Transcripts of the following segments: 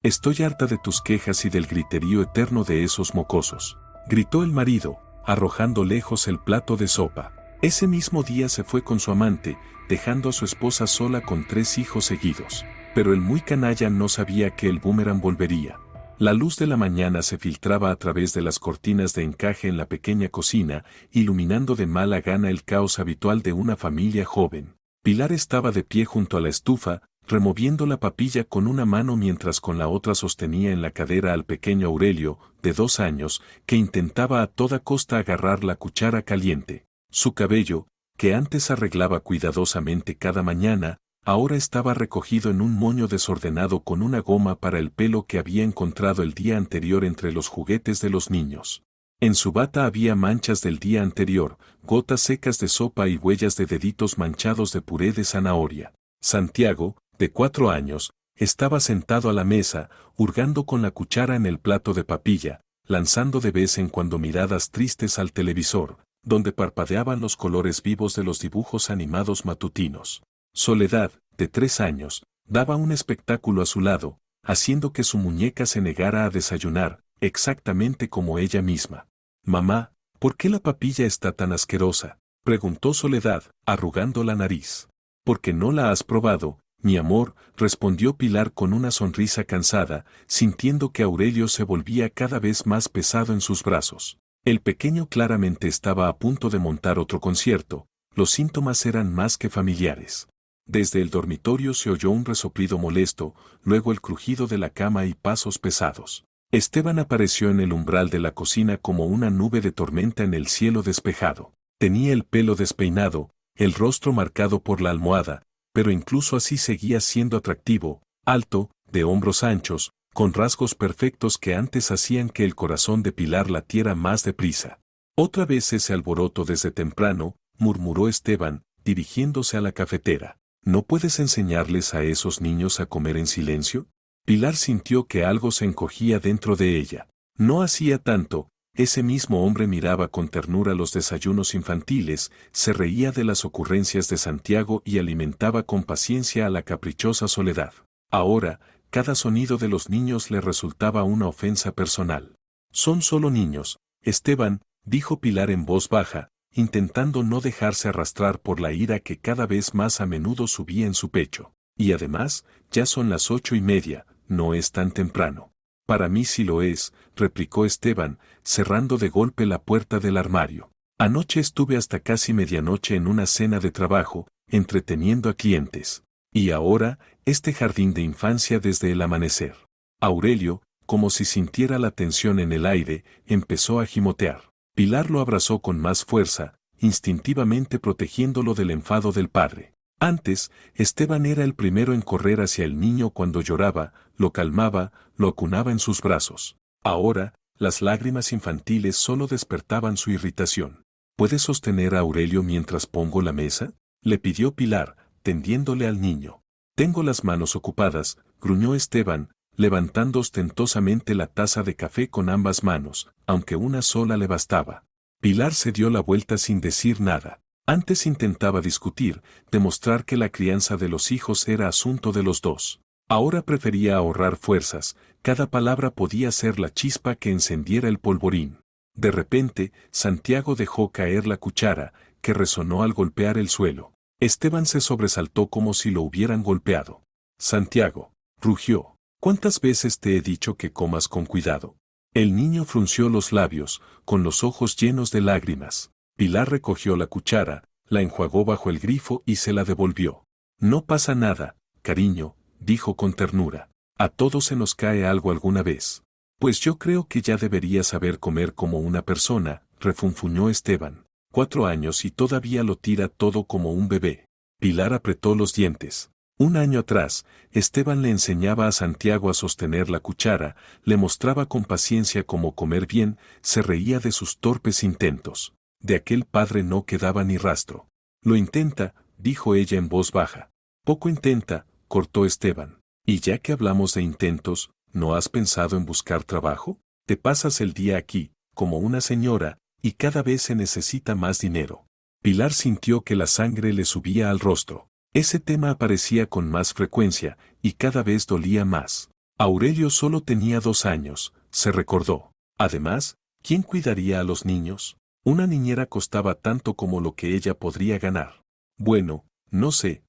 Estoy harta de tus quejas y del griterío eterno de esos mocosos, gritó el marido, arrojando lejos el plato de sopa. Ese mismo día se fue con su amante, dejando a su esposa sola con 3 hijos seguidos. Pero el muy canalla no sabía que el boomerang volvería. La luz de la mañana se filtraba a través de las cortinas de encaje en la pequeña cocina, iluminando de mala gana el caos habitual de una familia joven. Pilar estaba de pie junto a la estufa, removiendo la papilla con una mano mientras con la otra sostenía en la cadera al pequeño Aurelio, de 2 años, que intentaba a toda costa agarrar la cuchara caliente. Su cabello, que antes arreglaba cuidadosamente cada mañana, ahora estaba recogido en un moño desordenado con una goma para el pelo que había encontrado el día anterior entre los juguetes de los niños. En su bata había manchas del día anterior, gotas secas de sopa y huellas de deditos manchados de puré de zanahoria. Santiago, de 4 años, estaba sentado a la mesa, hurgando con la cuchara en el plato de papilla, lanzando de vez en cuando miradas tristes al televisor, donde parpadeaban los colores vivos de los dibujos animados matutinos. Soledad, de 3 años, daba un espectáculo a su lado, haciendo que su muñeca se negara a desayunar, exactamente como ella misma. «Mamá, ¿por qué la papilla está tan asquerosa?», preguntó Soledad, arrugando la nariz. «¿Porque no la has probado, mi amor?», respondió Pilar con una sonrisa cansada, sintiendo que Aurelio se volvía cada vez más pesado en sus brazos. El pequeño claramente estaba a punto de montar otro concierto, los síntomas eran más que familiares. Desde el dormitorio se oyó un resoplido molesto, luego el crujido de la cama y pasos pesados. Esteban apareció en el umbral de la cocina como una nube de tormenta en el cielo despejado. Tenía el pelo despeinado, el rostro marcado por la almohada, pero incluso así seguía siendo atractivo, alto, de hombros anchos, con rasgos perfectos que antes hacían que el corazón de Pilar latiera más deprisa. «Otra vez ese alboroto desde temprano», murmuró Esteban, dirigiéndose a la cafetera. «¿No puedes enseñarles a esos niños a comer en silencio?». Pilar sintió que algo se encogía dentro de ella. No hacía tanto, ese mismo hombre miraba con ternura los desayunos infantiles, se reía de las ocurrencias de Santiago y alimentaba con paciencia a la caprichosa Soledad. Ahora, cada sonido de los niños le resultaba una ofensa personal. «Son solo niños, Esteban», dijo Pilar en voz baja, intentando no dejarse arrastrar por la ira que cada vez más a menudo subía en su pecho. «Y además, ya son las 8:30, no es tan temprano». «Para mí sí lo es», replicó Esteban, cerrando de golpe la puerta del armario. «Anoche estuve hasta casi medianoche en una cena de trabajo, entreteniendo a clientes. Y ahora, este jardín de infancia desde el amanecer». Aurelio, como si sintiera la tensión en el aire, empezó a gimotear. Pilar lo abrazó con más fuerza, instintivamente protegiéndolo del enfado del padre. Antes, Esteban era el primero en correr hacia el niño cuando lloraba, lo calmaba, lo acunaba en sus brazos. Ahora, las lágrimas infantiles solo despertaban su irritación. «¿Puedes sostener a Aurelio mientras pongo la mesa?», le pidió Pilar, tendiéndole al niño. «Tengo las manos ocupadas», gruñó Esteban, levantando ostentosamente la taza de café con ambas manos, aunque una sola le bastaba. Pilar se dio la vuelta sin decir nada. Antes intentaba discutir, demostrar que la crianza de los hijos era asunto de los dos. Ahora prefería ahorrar fuerzas, cada palabra podía ser la chispa que encendiera el polvorín. De repente, Santiago dejó caer la cuchara, que resonó al golpear el suelo. Esteban se sobresaltó como si lo hubieran golpeado. «Santiago», rugió, «¿cuántas veces te he dicho que comas con cuidado?». El niño frunció los labios, con los ojos llenos de lágrimas. Pilar recogió la cuchara, la enjuagó bajo el grifo y se la devolvió. «No pasa nada, cariño», dijo con ternura. «A todos se nos cae algo alguna vez». «Pues yo creo que ya debería saber comer como una persona», refunfuñó Esteban. 4 años y todavía lo tira todo como un bebé. Pilar apretó los dientes. 1 año atrás, Esteban le enseñaba a Santiago a sostener la cuchara, le mostraba con paciencia cómo comer bien, se reía de sus torpes intentos. De aquel padre no quedaba ni rastro. «Lo intenta», dijo ella en voz baja. «Poco intenta», cortó Esteban. «Y ya que hablamos de intentos, ¿no has pensado en buscar trabajo? Te pasas el día aquí, como una señora, y cada vez se necesita más dinero». Pilar sintió que la sangre le subía al rostro. Ese tema aparecía con más frecuencia, y cada vez dolía más. Aurelio solo tenía 2 años, se recordó. Además, ¿quién cuidaría a los niños? Una niñera costaba tanto como lo que ella podría ganar. Bueno, no sé,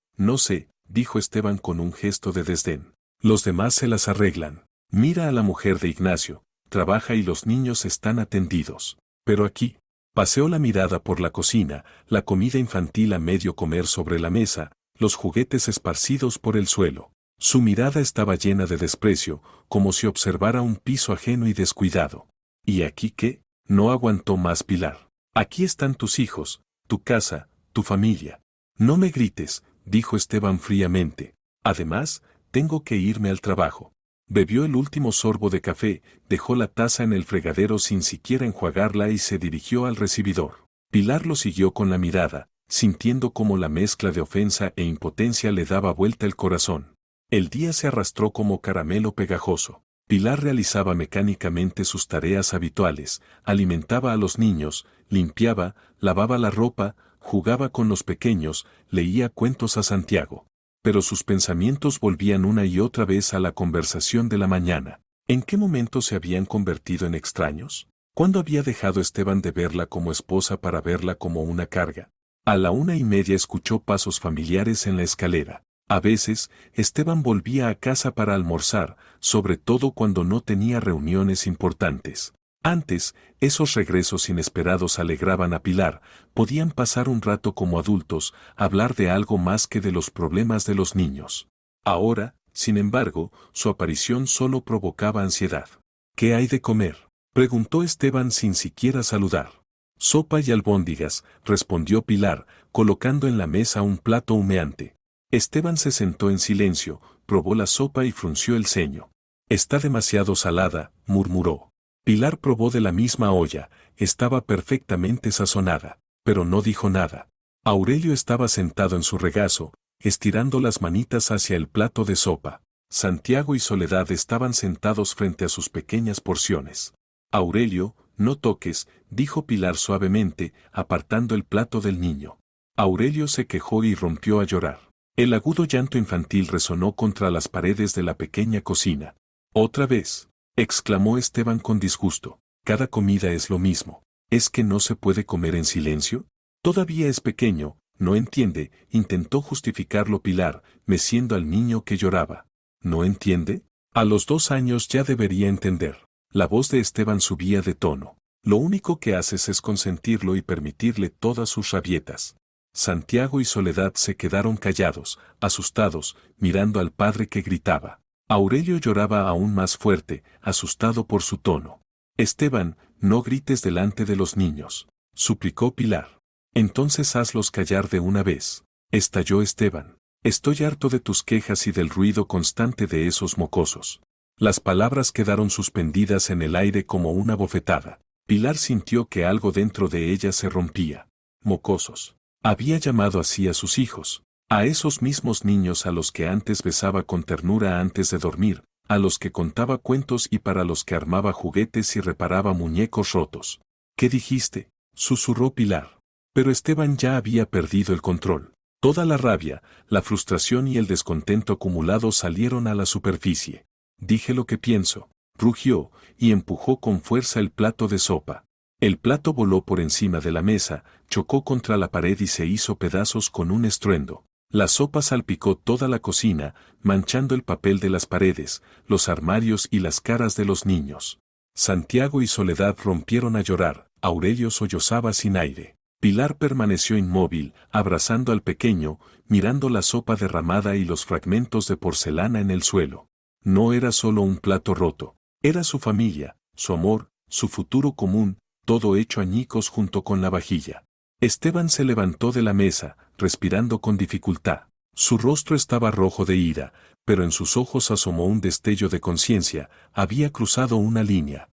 dijo Esteban con un gesto de desdén. Los demás se las arreglan. Mira a la mujer de Ignacio, trabaja y los niños están atendidos. Pero aquí, paseó la mirada por la cocina, la comida infantil a medio comer sobre la mesa, los juguetes esparcidos por el suelo. Su mirada estaba llena de desprecio, como si observara un piso ajeno y descuidado. ¿Y aquí qué? No aguantó más Pilar. Aquí están tus hijos, tu casa, tu familia. No me grites, dijo Esteban fríamente. Además, tengo que irme al trabajo. Bebió el último sorbo de café, dejó la taza en el fregadero sin siquiera enjuagarla y se dirigió al recibidor. Pilar lo siguió con la mirada, sintiendo cómo la mezcla de ofensa e impotencia le daba vuelta el corazón. El día se arrastró como caramelo pegajoso. Pilar realizaba mecánicamente sus tareas habituales, alimentaba a los niños, limpiaba, lavaba la ropa, jugaba con los pequeños, leía cuentos a Santiago. Pero sus pensamientos volvían una y otra vez a la conversación de la mañana. ¿En qué momento se habían convertido en extraños? ¿Cuándo había dejado Esteban de verla como esposa para verla como una carga? A la 1:30 escuchó pasos familiares en la escalera. A veces, Esteban volvía a casa para almorzar, sobre todo cuando no tenía reuniones importantes. Antes, esos regresos inesperados alegraban a Pilar, podían pasar un rato como adultos, hablar de algo más que de los problemas de los niños. Ahora, sin embargo, su aparición solo provocaba ansiedad. ¿Qué hay de comer?, preguntó Esteban sin siquiera saludar. Sopa y albóndigas, respondió Pilar, colocando en la mesa un plato humeante. Esteban se sentó en silencio, probó la sopa y frunció el ceño. Está demasiado salada, murmuró. Pilar probó de la misma olla, estaba perfectamente sazonada, pero no dijo nada. Aurelio estaba sentado en su regazo, estirando las manitas hacia el plato de sopa. Santiago y Soledad estaban sentados frente a sus pequeñas porciones. Aurelio, no toques, dijo Pilar suavemente, apartando el plato del niño. Aurelio se quejó y rompió a llorar. El agudo llanto infantil resonó contra las paredes de la pequeña cocina. «Otra vez», exclamó Esteban con disgusto. «Cada comida es lo mismo. ¿Es que no se puede comer en silencio? Todavía es pequeño, no entiende», intentó justificarlo Pilar, meciendo al niño que lloraba. «¿No entiende? A los 2 años ya debería entender». La voz de Esteban subía de tono. «Lo único que haces es consentirlo y permitirle todas sus rabietas». Santiago y Soledad se quedaron callados, asustados, mirando al padre que gritaba. Aurelio lloraba aún más fuerte, asustado por su tono. «Esteban, no grites delante de los niños», suplicó Pilar. «Entonces hazlos callar de una vez», estalló Esteban. «Estoy harto de tus quejas y del ruido constante de esos mocosos». Las palabras quedaron suspendidas en el aire como una bofetada. Pilar sintió que algo dentro de ella se rompía. «Mocosos». Había llamado así a sus hijos, a esos mismos niños a los que antes besaba con ternura antes de dormir, a los que contaba cuentos y para los que armaba juguetes y reparaba muñecos rotos. «¿Qué dijiste?», susurró Pilar. Pero Esteban ya había perdido el control. Toda la rabia, la frustración y el descontento acumulados salieron a la superficie. «Dije lo que pienso», rugió, y empujó con fuerza el plato de sopa. El plato voló por encima de la mesa, chocó contra la pared y se hizo pedazos con un estruendo. La sopa salpicó toda la cocina, manchando el papel de las paredes, los armarios y las caras de los niños. Santiago y Soledad rompieron a llorar, Aurelio sollozaba sin aire. Pilar permaneció inmóvil, abrazando al pequeño, mirando la sopa derramada y los fragmentos de porcelana en el suelo. No era solo un plato roto, era su familia, su amor, su futuro común, todo hecho añicos junto con la vajilla. Esteban se levantó de la mesa, respirando con dificultad. Su rostro estaba rojo de ira, pero en sus ojos asomó un destello de conciencia, había cruzado una línea.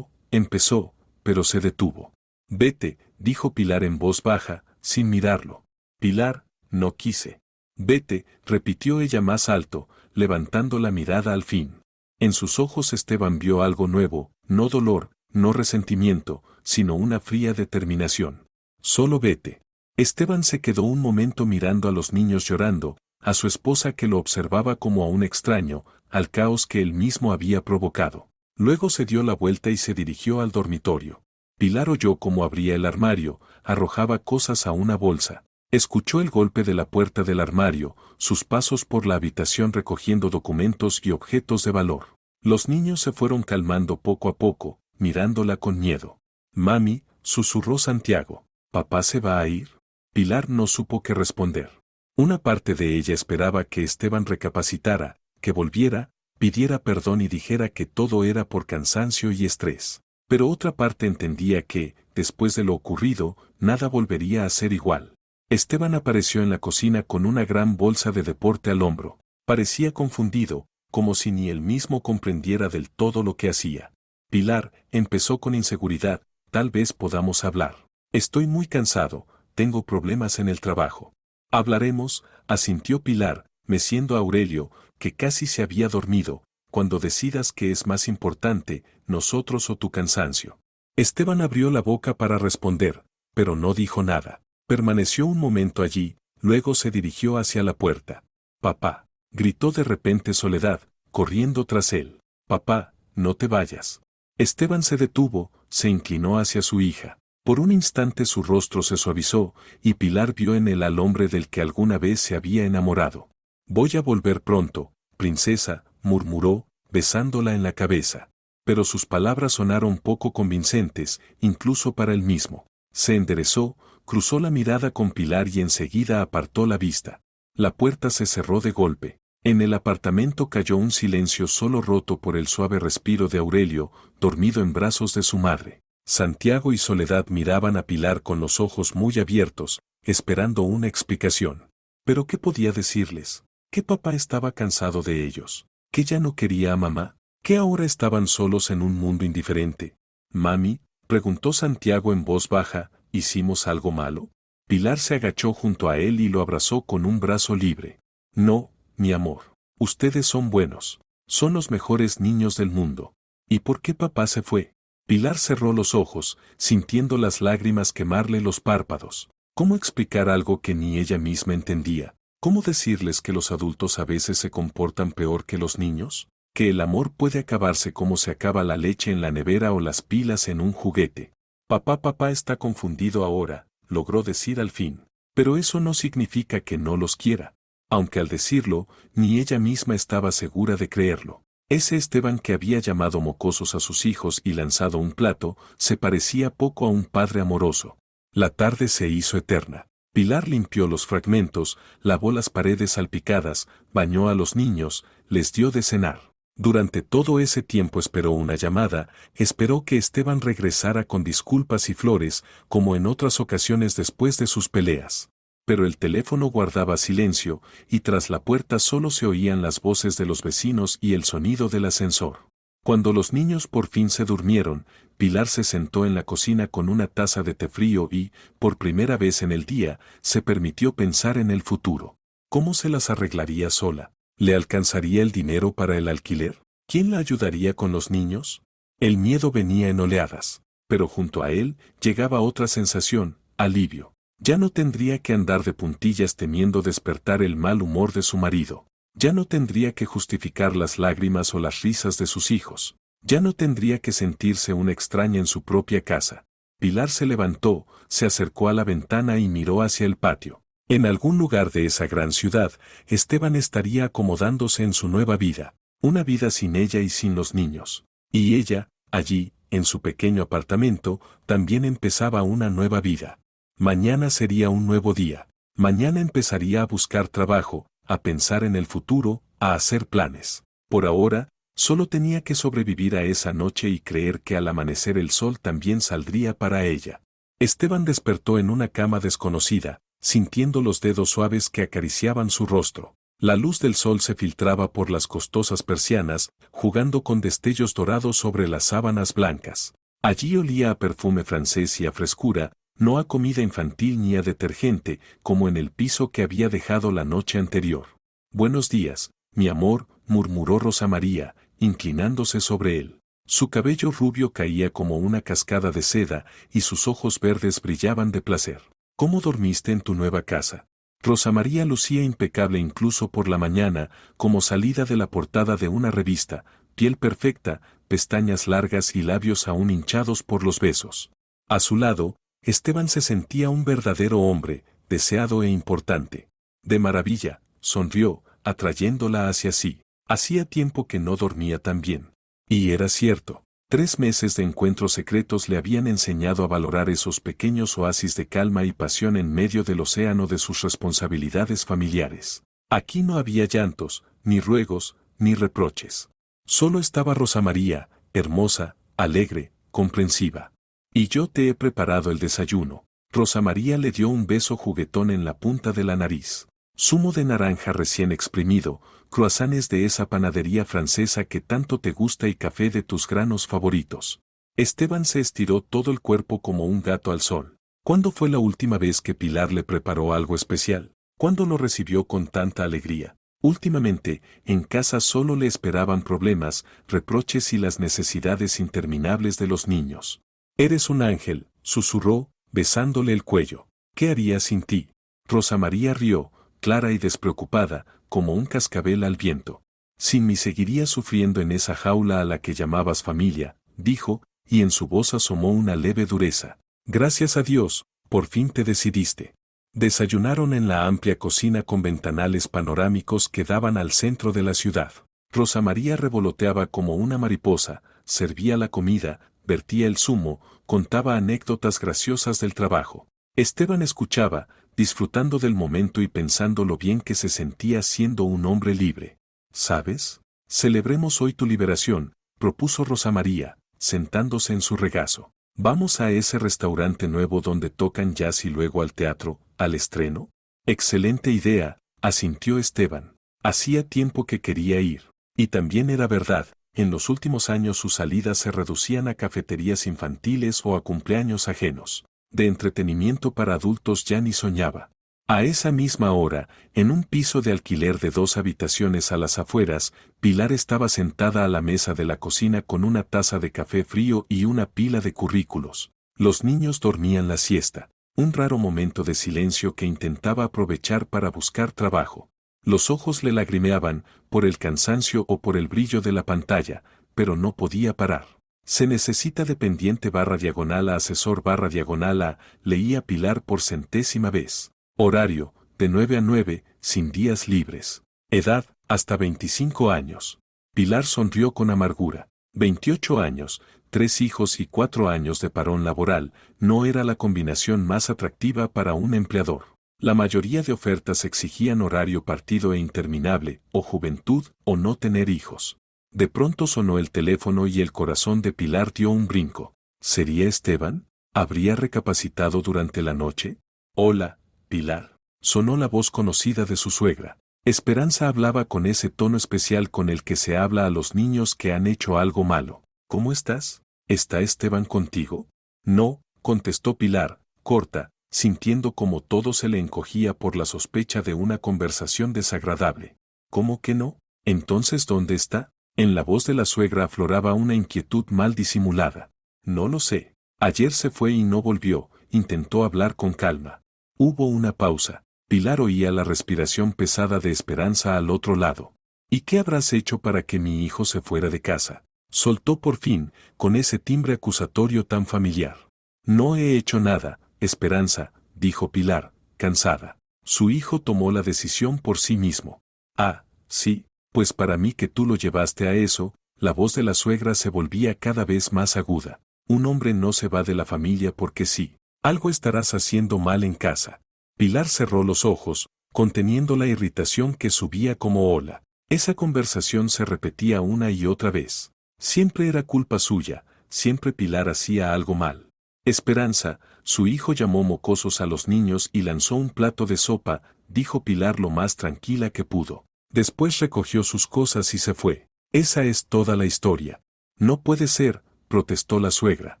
Empezó, pero se detuvo. «Vete», dijo Pilar en voz baja, sin mirarlo. «Pilar, no quise». «Vete», repitió ella más alto, levantando la mirada al fin. En sus ojos Esteban vio algo nuevo, no dolor, no resentimiento, sino una fría determinación. «Solo vete». Esteban se quedó un momento mirando a los niños llorando, a su esposa que lo observaba como a un extraño, al caos que él mismo había provocado. Luego se dio la vuelta y se dirigió al dormitorio. Pilar oyó cómo abría el armario, arrojaba cosas a una bolsa. Escuchó el golpe de la puerta del armario, sus pasos por la habitación recogiendo documentos y objetos de valor. Los niños se fueron calmando poco a poco, mirándola con miedo. «Mami», susurró Santiago, «¿papá se va a ir?». Pilar no supo qué responder. Una parte de ella esperaba que Esteban recapacitara, que volviera, pidiera perdón y dijera que todo era por cansancio y estrés. Pero otra parte entendía que, después de lo ocurrido, nada volvería a ser igual. Esteban apareció en la cocina con una gran bolsa de deporte al hombro. Parecía confundido, como si ni él mismo comprendiera del todo lo que hacía. «Pilar», empezó con inseguridad, «tal vez podamos hablar. Estoy muy cansado, tengo problemas en el trabajo». «Hablaremos», asintió Pilar, meciendo a Aurelio, que casi se había dormido, «cuando decidas qué es más importante, nosotros o tu cansancio». Esteban abrió la boca para responder, pero no dijo nada. Permaneció un momento allí, luego se dirigió hacia la puerta. «Papá», gritó de repente Soledad, corriendo tras él. «Papá, no te vayas». Esteban se detuvo, se inclinó hacia su hija. Por un instante su rostro se suavizó, y Pilar vio en él al hombre del que alguna vez se había enamorado. «Voy a volver pronto, princesa», murmuró, besándola en la cabeza. Pero sus palabras sonaron poco convincentes, incluso para él mismo. Se enderezó, cruzó la mirada con Pilar y enseguida apartó la vista. La puerta se cerró de golpe. En el apartamento cayó un silencio solo roto por el suave respiro de Aurelio, dormido en brazos de su madre. Santiago y Soledad miraban a Pilar con los ojos muy abiertos, esperando una explicación. ¿Pero qué podía decirles? ¿Que papá estaba cansado de ellos? ¿Que ya no quería a mamá? ¿Que ahora estaban solos en un mundo indiferente? «Mami», preguntó Santiago en voz baja, «¿hicimos algo malo?». Pilar se agachó junto a él y lo abrazó con un brazo libre. «No, mi amor. Ustedes son buenos. Son los mejores niños del mundo». «¿Y por qué papá se fue?». Pilar cerró los ojos, sintiendo las lágrimas quemarle los párpados. ¿Cómo explicar algo que ni ella misma entendía? ¿Cómo decirles que los adultos a veces se comportan peor que los niños? Que el amor puede acabarse como se acaba la leche en la nevera o las pilas en un juguete. Papá está confundido ahora», logró decir al fin. Pero eso no significa que no los quiera. Aunque al decirlo, ni ella misma estaba segura de creerlo. Ese Esteban que había llamado mocosos a sus hijos y lanzado un plato, se parecía poco a un padre amoroso. La tarde se hizo eterna. Pilar limpió los fragmentos, lavó las paredes salpicadas, bañó a los niños, les dio de cenar. Durante todo ese tiempo esperó una llamada, esperó que Esteban regresara con disculpas y flores, como en otras ocasiones después de sus peleas. Pero el teléfono guardaba silencio, y tras la puerta solo se oían las voces de los vecinos y el sonido del ascensor. Cuando los niños por fin se durmieron, Pilar se sentó en la cocina con una taza de té frío y, por primera vez en el día, se permitió pensar en el futuro. ¿Cómo se las arreglaría sola? ¿Le alcanzaría el dinero para el alquiler? ¿Quién la ayudaría con los niños? El miedo venía en oleadas, pero junto a él llegaba otra sensación, alivio. Ya no tendría que andar de puntillas temiendo despertar el mal humor de su marido. Ya no tendría que justificar las lágrimas o las risas de sus hijos. Ya no tendría que sentirse una extraña en su propia casa. Pilar se levantó, se acercó a la ventana y miró hacia el patio. En algún lugar de esa gran ciudad, Esteban estaría acomodándose en su nueva vida, una vida sin ella y sin los niños. Y ella, allí, en su pequeño apartamento, también empezaba una nueva vida. Mañana sería un nuevo día. Mañana empezaría a buscar trabajo, a pensar en el futuro, a hacer planes. Por ahora, solo tenía que sobrevivir a esa noche y creer que al amanecer el sol también saldría para ella. Esteban despertó en una cama desconocida, sintiendo los dedos suaves que acariciaban su rostro. La luz del sol se filtraba por las costosas persianas, jugando con destellos dorados sobre las sábanas blancas. Allí olía a perfume francés y a frescura, no a comida infantil ni a detergente, como en el piso que había dejado la noche anterior. «Buenos días, mi amor», murmuró Rosa María, inclinándose sobre él. Su cabello rubio caía como una cascada de seda y sus ojos verdes brillaban de placer. «¿Cómo dormiste en tu nueva casa?». Rosa María lucía impecable incluso por la mañana, como salida de la portada de una revista, piel perfecta, pestañas largas y labios aún hinchados por los besos. A su lado, Esteban se sentía un verdadero hombre, deseado e importante. De maravilla, sonrió, atrayéndola hacia sí. Hacía tiempo que no dormía tan bien. Y era cierto. 3 meses de encuentros secretos le habían enseñado a valorar esos pequeños oasis de calma y pasión en medio del océano de sus responsabilidades familiares. Aquí no había llantos, ni ruegos, ni reproches. Solo estaba Rosa María, hermosa, alegre, comprensiva. Y yo te he preparado el desayuno. Rosa María le dio un beso juguetón en la punta de la nariz. Zumo de naranja recién exprimido, croissants de esa panadería francesa que tanto te gusta y café de tus granos favoritos. Esteban se estiró todo el cuerpo como un gato al sol. ¿Cuándo fue la última vez que Pilar le preparó algo especial? ¿Cuándo lo recibió con tanta alegría? Últimamente, en casa solo le esperaban problemas, reproches y las necesidades interminables de los niños. Eres un ángel, susurró, besándole el cuello. ¿Qué haría sin ti? Rosa María rió, clara y despreocupada, como un cascabel al viento. Sin mí seguirías sufriendo en esa jaula a la que llamabas familia, dijo, y en su voz asomó una leve dureza. Gracias a Dios, por fin te decidiste. Desayunaron en la amplia cocina con ventanales panorámicos que daban al centro de la ciudad. Rosa María revoloteaba como una mariposa, servía la comida, vertía el zumo, contaba anécdotas graciosas del trabajo. Esteban escuchaba, disfrutando del momento y pensando lo bien que se sentía siendo un hombre libre. ¿Sabes? Celebremos hoy tu liberación, propuso Rosa María, sentándose en su regazo. ¿Vamos a ese restaurante nuevo donde tocan jazz y luego al teatro, al estreno? Excelente idea, asintió Esteban. Hacía tiempo que quería ir. Y también era verdad, en los últimos años sus salidas se reducían a cafeterías infantiles o a cumpleaños ajenos. De entretenimiento para adultos ya ni soñaba. A esa misma hora, en un piso de alquiler de 2 habitaciones a las afueras, Pilar estaba sentada a la mesa de la cocina con una taza de café frío y una pila de currículos. Los niños dormían la siesta, un raro momento de silencio que intentaba aprovechar para buscar trabajo. Los ojos le lagrimeaban, por el cansancio o por el brillo de la pantalla, pero no podía parar. Se necesita dependiente /diagonal a asesor /diagonal a, leía Pilar por 100ª vez. Horario, de 9 a 9, sin días libres. Edad, hasta 25 años. Pilar sonrió con amargura. 28 años, 3 hijos y 4 años de parón laboral, no era la combinación más atractiva para un empleador. La mayoría de ofertas exigían horario partido e interminable, o juventud, o no tener hijos. De pronto sonó el teléfono y el corazón de Pilar dio un brinco. ¿Sería Esteban? ¿Habría recapacitado durante la noche? Hola, Pilar. Sonó la voz conocida de su suegra. Esperanza hablaba con ese tono especial con el que se habla a los niños que han hecho algo malo. ¿Cómo estás? ¿Está Esteban contigo? No, contestó Pilar, corta, sintiendo como todo se le encogía por la sospecha de una conversación desagradable. ¿Cómo que no? Entonces, ¿dónde está? En la voz de la suegra afloraba una inquietud mal disimulada. No lo sé. Ayer se fue y no volvió, intentó hablar con calma. Hubo una pausa. Pilar oía la respiración pesada de Esperanza al otro lado. ¿Y qué habrás hecho para que mi hijo se fuera de casa? Soltó por fin, con ese timbre acusatorio tan familiar. No he hecho nada, Esperanza, dijo Pilar, cansada. Su hijo tomó la decisión por sí mismo. Ah, sí, pues para mí que tú lo llevaste a eso. La voz de la suegra se volvía cada vez más aguda. Un hombre no se va de la familia porque sí. Algo estarás haciendo mal en casa. Pilar cerró los ojos, conteniendo la irritación que subía como ola. Esa conversación se repetía una y otra vez. Siempre era culpa suya, siempre Pilar hacía algo mal. Esperanza, su hijo llamó mocosos a los niños y lanzó un plato de sopa, dijo Pilar lo más tranquila que pudo. Después recogió sus cosas y se fue. Esa es toda la historia. No puede ser, protestó la suegra.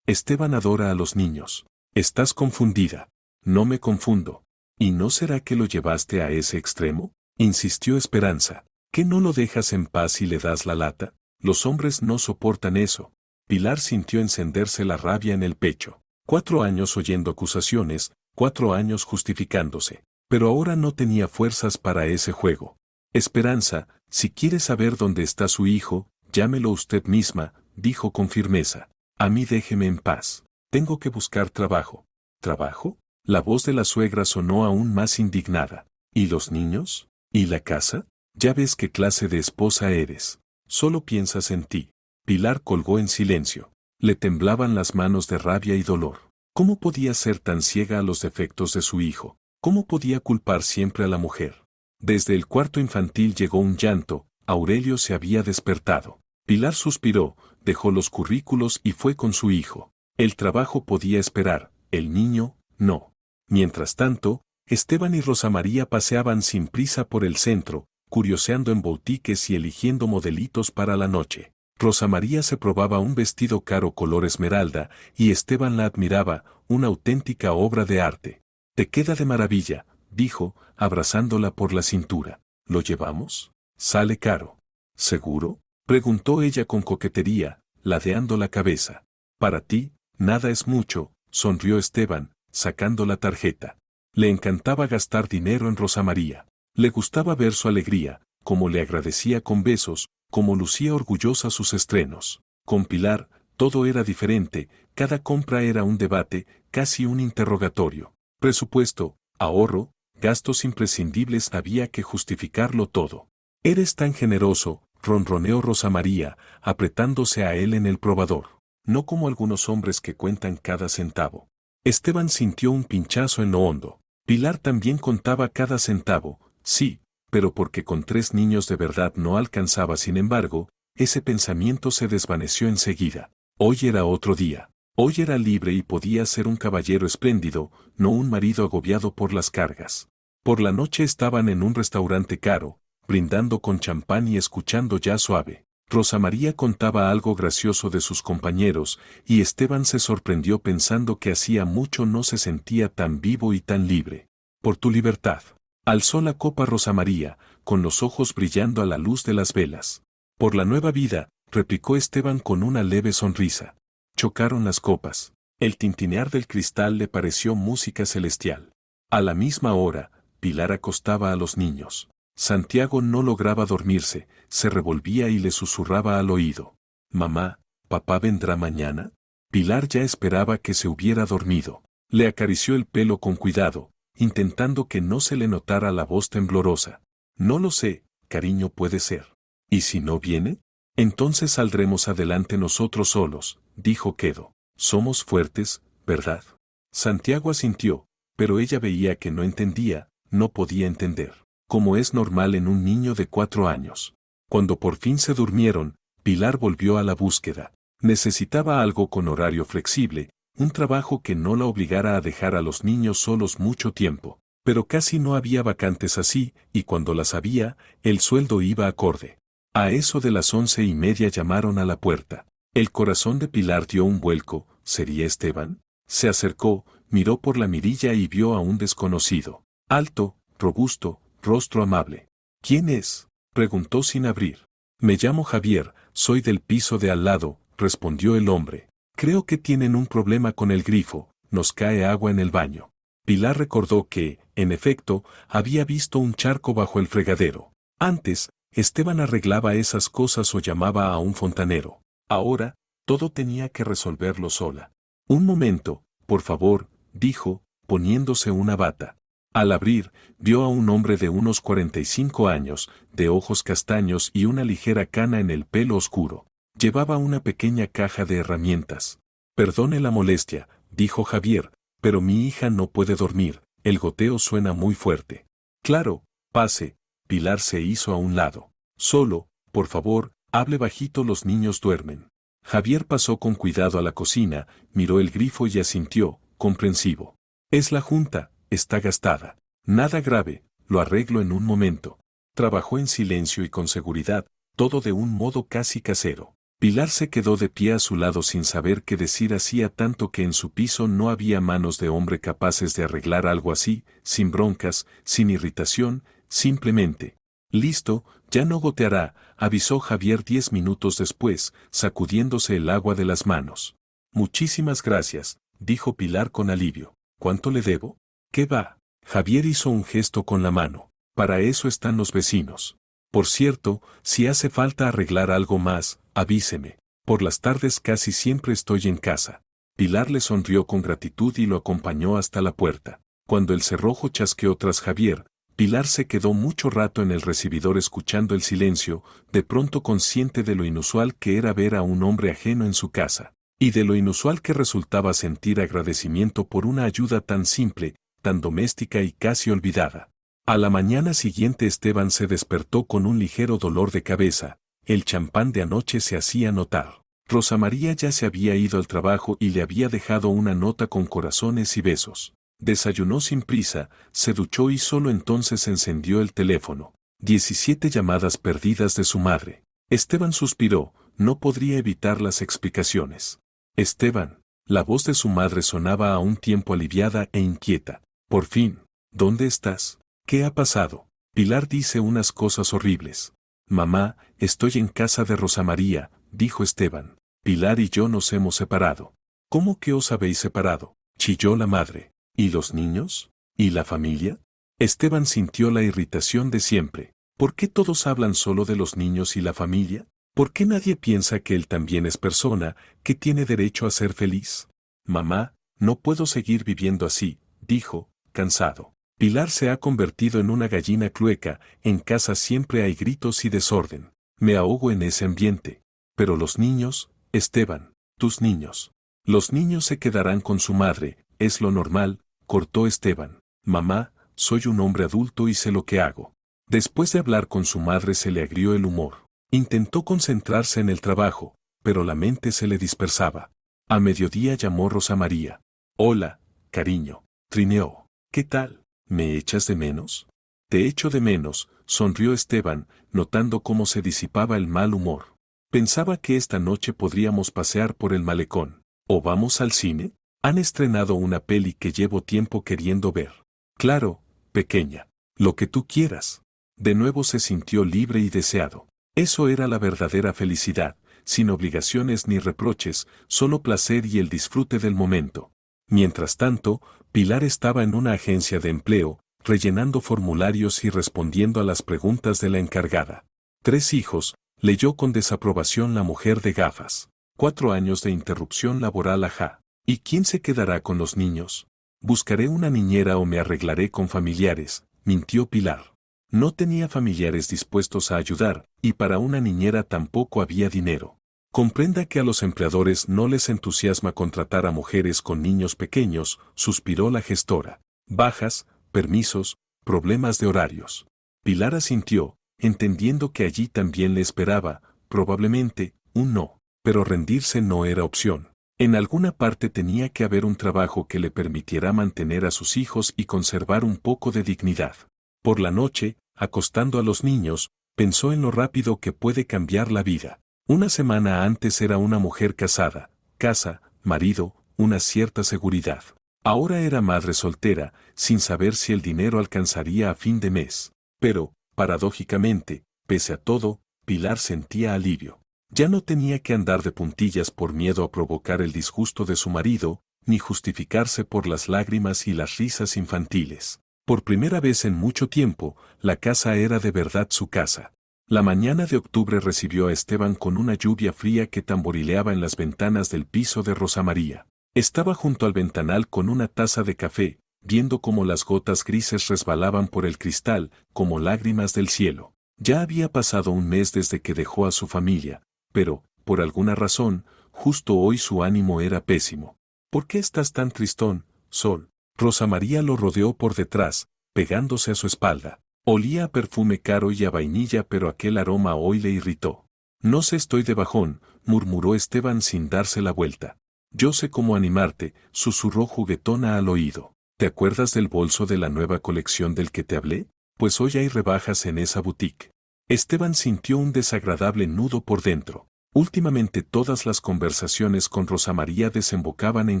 Esteban adora a los niños. Estás confundida. No me confundo. ¿Y no será que lo llevaste a ese extremo? Insistió Esperanza. ¿Que no lo dejas en paz y le das la lata? Los hombres no soportan eso. Pilar sintió encenderse la rabia en el pecho. 4 años oyendo acusaciones, 4 años justificándose. Pero ahora no tenía fuerzas para ese juego. Esperanza, si quiere saber dónde está su hijo, llámelo usted misma, dijo con firmeza. A mí déjeme en paz. Tengo que buscar trabajo. ¿Trabajo? La voz de la suegra sonó aún más indignada. ¿Y los niños? ¿Y la casa? Ya ves qué clase de esposa eres. Solo piensas en ti. Pilar colgó en silencio. Le temblaban las manos de rabia y dolor. ¿Cómo podía ser tan ciega a los defectos de su hijo? ¿Cómo podía culpar siempre a la mujer? Desde el cuarto infantil llegó un llanto. Aurelio se había despertado. Pilar suspiró, dejó los currículos y fue con su hijo. El trabajo podía esperar, el niño, no. Mientras tanto, Esteban y Rosa María paseaban sin prisa por el centro, curioseando en boutiques y eligiendo modelitos para la noche. Rosa María se probaba un vestido caro color esmeralda y Esteban la admiraba, una auténtica obra de arte. Te queda de maravilla, dijo, abrazándola por la cintura. ¿Lo llevamos? Sale caro. ¿Seguro? Preguntó ella con coquetería, ladeando la cabeza. Para ti, nada es mucho, sonrió Esteban, sacando la tarjeta. Le encantaba gastar dinero en Rosa María. Le gustaba ver su alegría, cómo le agradecía con besos, cómo lucía orgullosa sus estrenos. Con Pilar, todo era diferente, cada compra era un debate, casi un interrogatorio. Presupuesto, ahorro, gastos imprescindibles, había que justificarlo todo. Eres tan generoso, ronroneó Rosa María, apretándose a él en el probador. No como algunos hombres que cuentan cada centavo. Esteban sintió un pinchazo en lo hondo. Pilar también contaba cada centavo, sí, pero porque con 3 niños de verdad no alcanzaba. Sin embargo, ese pensamiento se desvaneció enseguida. Hoy era otro día. Hoy era libre y podía ser un caballero espléndido, no un marido agobiado por las cargas. Por la noche estaban en un restaurante caro, brindando con champán y escuchando jazz suave. Rosa María contaba algo gracioso de sus compañeros, y Esteban se sorprendió pensando que hacía mucho no se sentía tan vivo y tan libre. Por tu libertad. Alzó la copa Rosa María, con los ojos brillando a la luz de las velas. Por la nueva vida, replicó Esteban con una leve sonrisa. Chocaron las copas. El tintinear del cristal le pareció música celestial. A la misma hora, Pilar acostaba a los niños. Santiago no lograba dormirse, se revolvía y le susurraba al oído. Mamá, ¿papá vendrá mañana? Pilar ya esperaba que se hubiera dormido. Le acarició el pelo con cuidado, intentando que no se le notara la voz temblorosa. No lo sé, cariño, puede ser. ¿Y si no viene? Entonces saldremos adelante nosotros solos, dijo Quedo. Somos fuertes, ¿verdad? Santiago asintió, pero ella veía que no entendía, no podía entender. Como es normal en un niño de 4 años. Cuando por fin se durmieron, Pilar volvió a la búsqueda. Necesitaba algo con horario flexible, un trabajo que no la obligara a dejar a los niños solos mucho tiempo. Pero casi no había vacantes así, y cuando las había, el sueldo iba acorde. A eso de las 11:30 llamaron a la puerta. El corazón de Pilar dio un vuelco. ¿Sería Esteban? Se acercó, miró por la mirilla y vio a un desconocido. Alto, robusto, rostro amable. ¿Quién es? Preguntó sin abrir. Me llamo Javier, soy del piso de al lado, respondió el hombre. Creo que tienen un problema con el grifo, nos cae agua en el baño. Pilar recordó que, en efecto, había visto un charco bajo el fregadero. Antes, Esteban arreglaba esas cosas o llamaba a un fontanero. Ahora, todo tenía que resolverlo sola. Un momento, por favor, dijo, poniéndose una bata. Al abrir, vio a un hombre de unos 45 años, de ojos castaños y una ligera cana en el pelo oscuro. Llevaba una pequeña caja de herramientas. Perdone la molestia, dijo Javier, pero mi hija no puede dormir, el goteo suena muy fuerte. Claro, pase. Pilar se hizo a un lado. Solo, por favor, hable bajito, los niños duermen. Javier pasó con cuidado a la cocina, miró el grifo y asintió, comprensivo. Es la junta. Está gastada. Nada grave, lo arreglo en un momento. Trabajó en silencio y con seguridad, todo de un modo casi casero. Pilar se quedó de pie a su lado sin saber qué decir. Hacía tanto que en su piso no había manos de hombre capaces de arreglar algo así, sin broncas, sin irritación, simplemente. Listo, ya no goteará, avisó Javier 10 minutos después, sacudiéndose el agua de las manos. Muchísimas gracias, dijo Pilar con alivio. ¿Cuánto le debo? ¿Qué va? Javier hizo un gesto con la mano. Para eso están los vecinos. Por cierto, si hace falta arreglar algo más, avíseme. Por las tardes casi siempre estoy en casa. Pilar le sonrió con gratitud y lo acompañó hasta la puerta. Cuando el cerrojo chasqueó tras Javier, Pilar se quedó mucho rato en el recibidor escuchando el silencio, de pronto consciente de lo inusual que era ver a un hombre ajeno en su casa, y de lo inusual que resultaba sentir agradecimiento por una ayuda tan simple, tan doméstica y casi olvidada. A la mañana siguiente Esteban se despertó con un ligero dolor de cabeza, el champán de anoche se hacía notar. Rosa María ya se había ido al trabajo y le había dejado una nota con corazones y besos. Desayunó sin prisa, se duchó y solo entonces encendió el teléfono. 17 llamadas perdidas de su madre. Esteban suspiró, no podría evitar las explicaciones. Esteban, la voz de su madre sonaba a un tiempo aliviada e inquieta. Por fin, ¿dónde estás? ¿Qué ha pasado? Pilar dice unas cosas horribles. Mamá, estoy en casa de Rosa María, dijo Esteban. Pilar y yo nos hemos separado. ¿Cómo que os habéis separado? Chilló la madre. ¿Y los niños? ¿Y la familia? Esteban sintió la irritación de siempre. ¿Por qué todos hablan solo de los niños y la familia? ¿Por qué nadie piensa que él también es persona, que tiene derecho a ser feliz? Mamá, no puedo seguir viviendo así, dijo, cansado. Pilar se ha convertido en una gallina clueca, en casa siempre hay gritos y desorden. Me ahogo en ese ambiente. Pero los niños, Esteban, tus niños. Los niños se quedarán con su madre, es lo normal, cortó Esteban. Mamá, soy un hombre adulto y sé lo que hago. Después de hablar con su madre se le agrió el humor. Intentó concentrarse en el trabajo, pero la mente se le dispersaba. A mediodía llamó Rosa María. Hola, cariño, trineó. ¿Qué tal? ¿Me echas de menos? Te echo de menos, sonrió Esteban, notando cómo se disipaba el mal humor. Pensaba que esta noche podríamos pasear por el malecón. ¿O vamos al cine? Han estrenado una peli que llevo tiempo queriendo ver. Claro, pequeña. Lo que tú quieras. De nuevo se sintió libre y deseado. Eso era la verdadera felicidad, sin obligaciones ni reproches, solo placer y el disfrute del momento. Mientras tanto, Pilar estaba en una agencia de empleo, rellenando formularios y respondiendo a las preguntas de la encargada. 3 hijos, leyó con desaprobación la mujer de gafas. 4 años de interrupción laboral, ajá. ¿Y quién se quedará con los niños? Buscaré una niñera o me arreglaré con familiares, mintió Pilar. No tenía familiares dispuestos a ayudar, y para una niñera tampoco había dinero. Comprenda que a los empleadores no les entusiasma contratar a mujeres con niños pequeños, suspiró la gestora. Bajas, permisos, problemas de horarios. Pilar asintió, entendiendo que allí también le esperaba, probablemente, un no, pero rendirse no era opción. En alguna parte tenía que haber un trabajo que le permitiera mantener a sus hijos y conservar un poco de dignidad. Por la noche, acostando a los niños, pensó en lo rápido que puede cambiar la vida. Una semana antes era una mujer casada, casa, marido, una cierta seguridad. Ahora era madre soltera, sin saber si el dinero alcanzaría a fin de mes. Pero, paradójicamente, pese a todo, Pilar sentía alivio. Ya no tenía que andar de puntillas por miedo a provocar el disgusto de su marido, ni justificarse por las lágrimas y las risas infantiles. Por primera vez en mucho tiempo, la casa era de verdad su casa. La mañana de octubre recibió a Esteban con una lluvia fría que tamborileaba en las ventanas del piso de Rosa María. Estaba junto al ventanal con una taza de café, viendo cómo las gotas grises resbalaban por el cristal, como lágrimas del cielo. Ya había pasado un mes desde que dejó a su familia, pero, por alguna razón, justo hoy su ánimo era pésimo. ¿Por qué estás tan tristón, Sol? Rosa María lo rodeó por detrás, pegándose a su espalda. Olía a perfume caro y a vainilla, pero aquel aroma hoy le irritó. No sé, estoy de bajón, murmuró Esteban sin darse la vuelta. Yo sé cómo animarte, susurró juguetona al oído. ¿Te acuerdas del bolso de la nueva colección del que te hablé? Pues hoy hay rebajas en esa boutique. Esteban sintió un desagradable nudo por dentro. Últimamente todas las conversaciones con Rosa María desembocaban en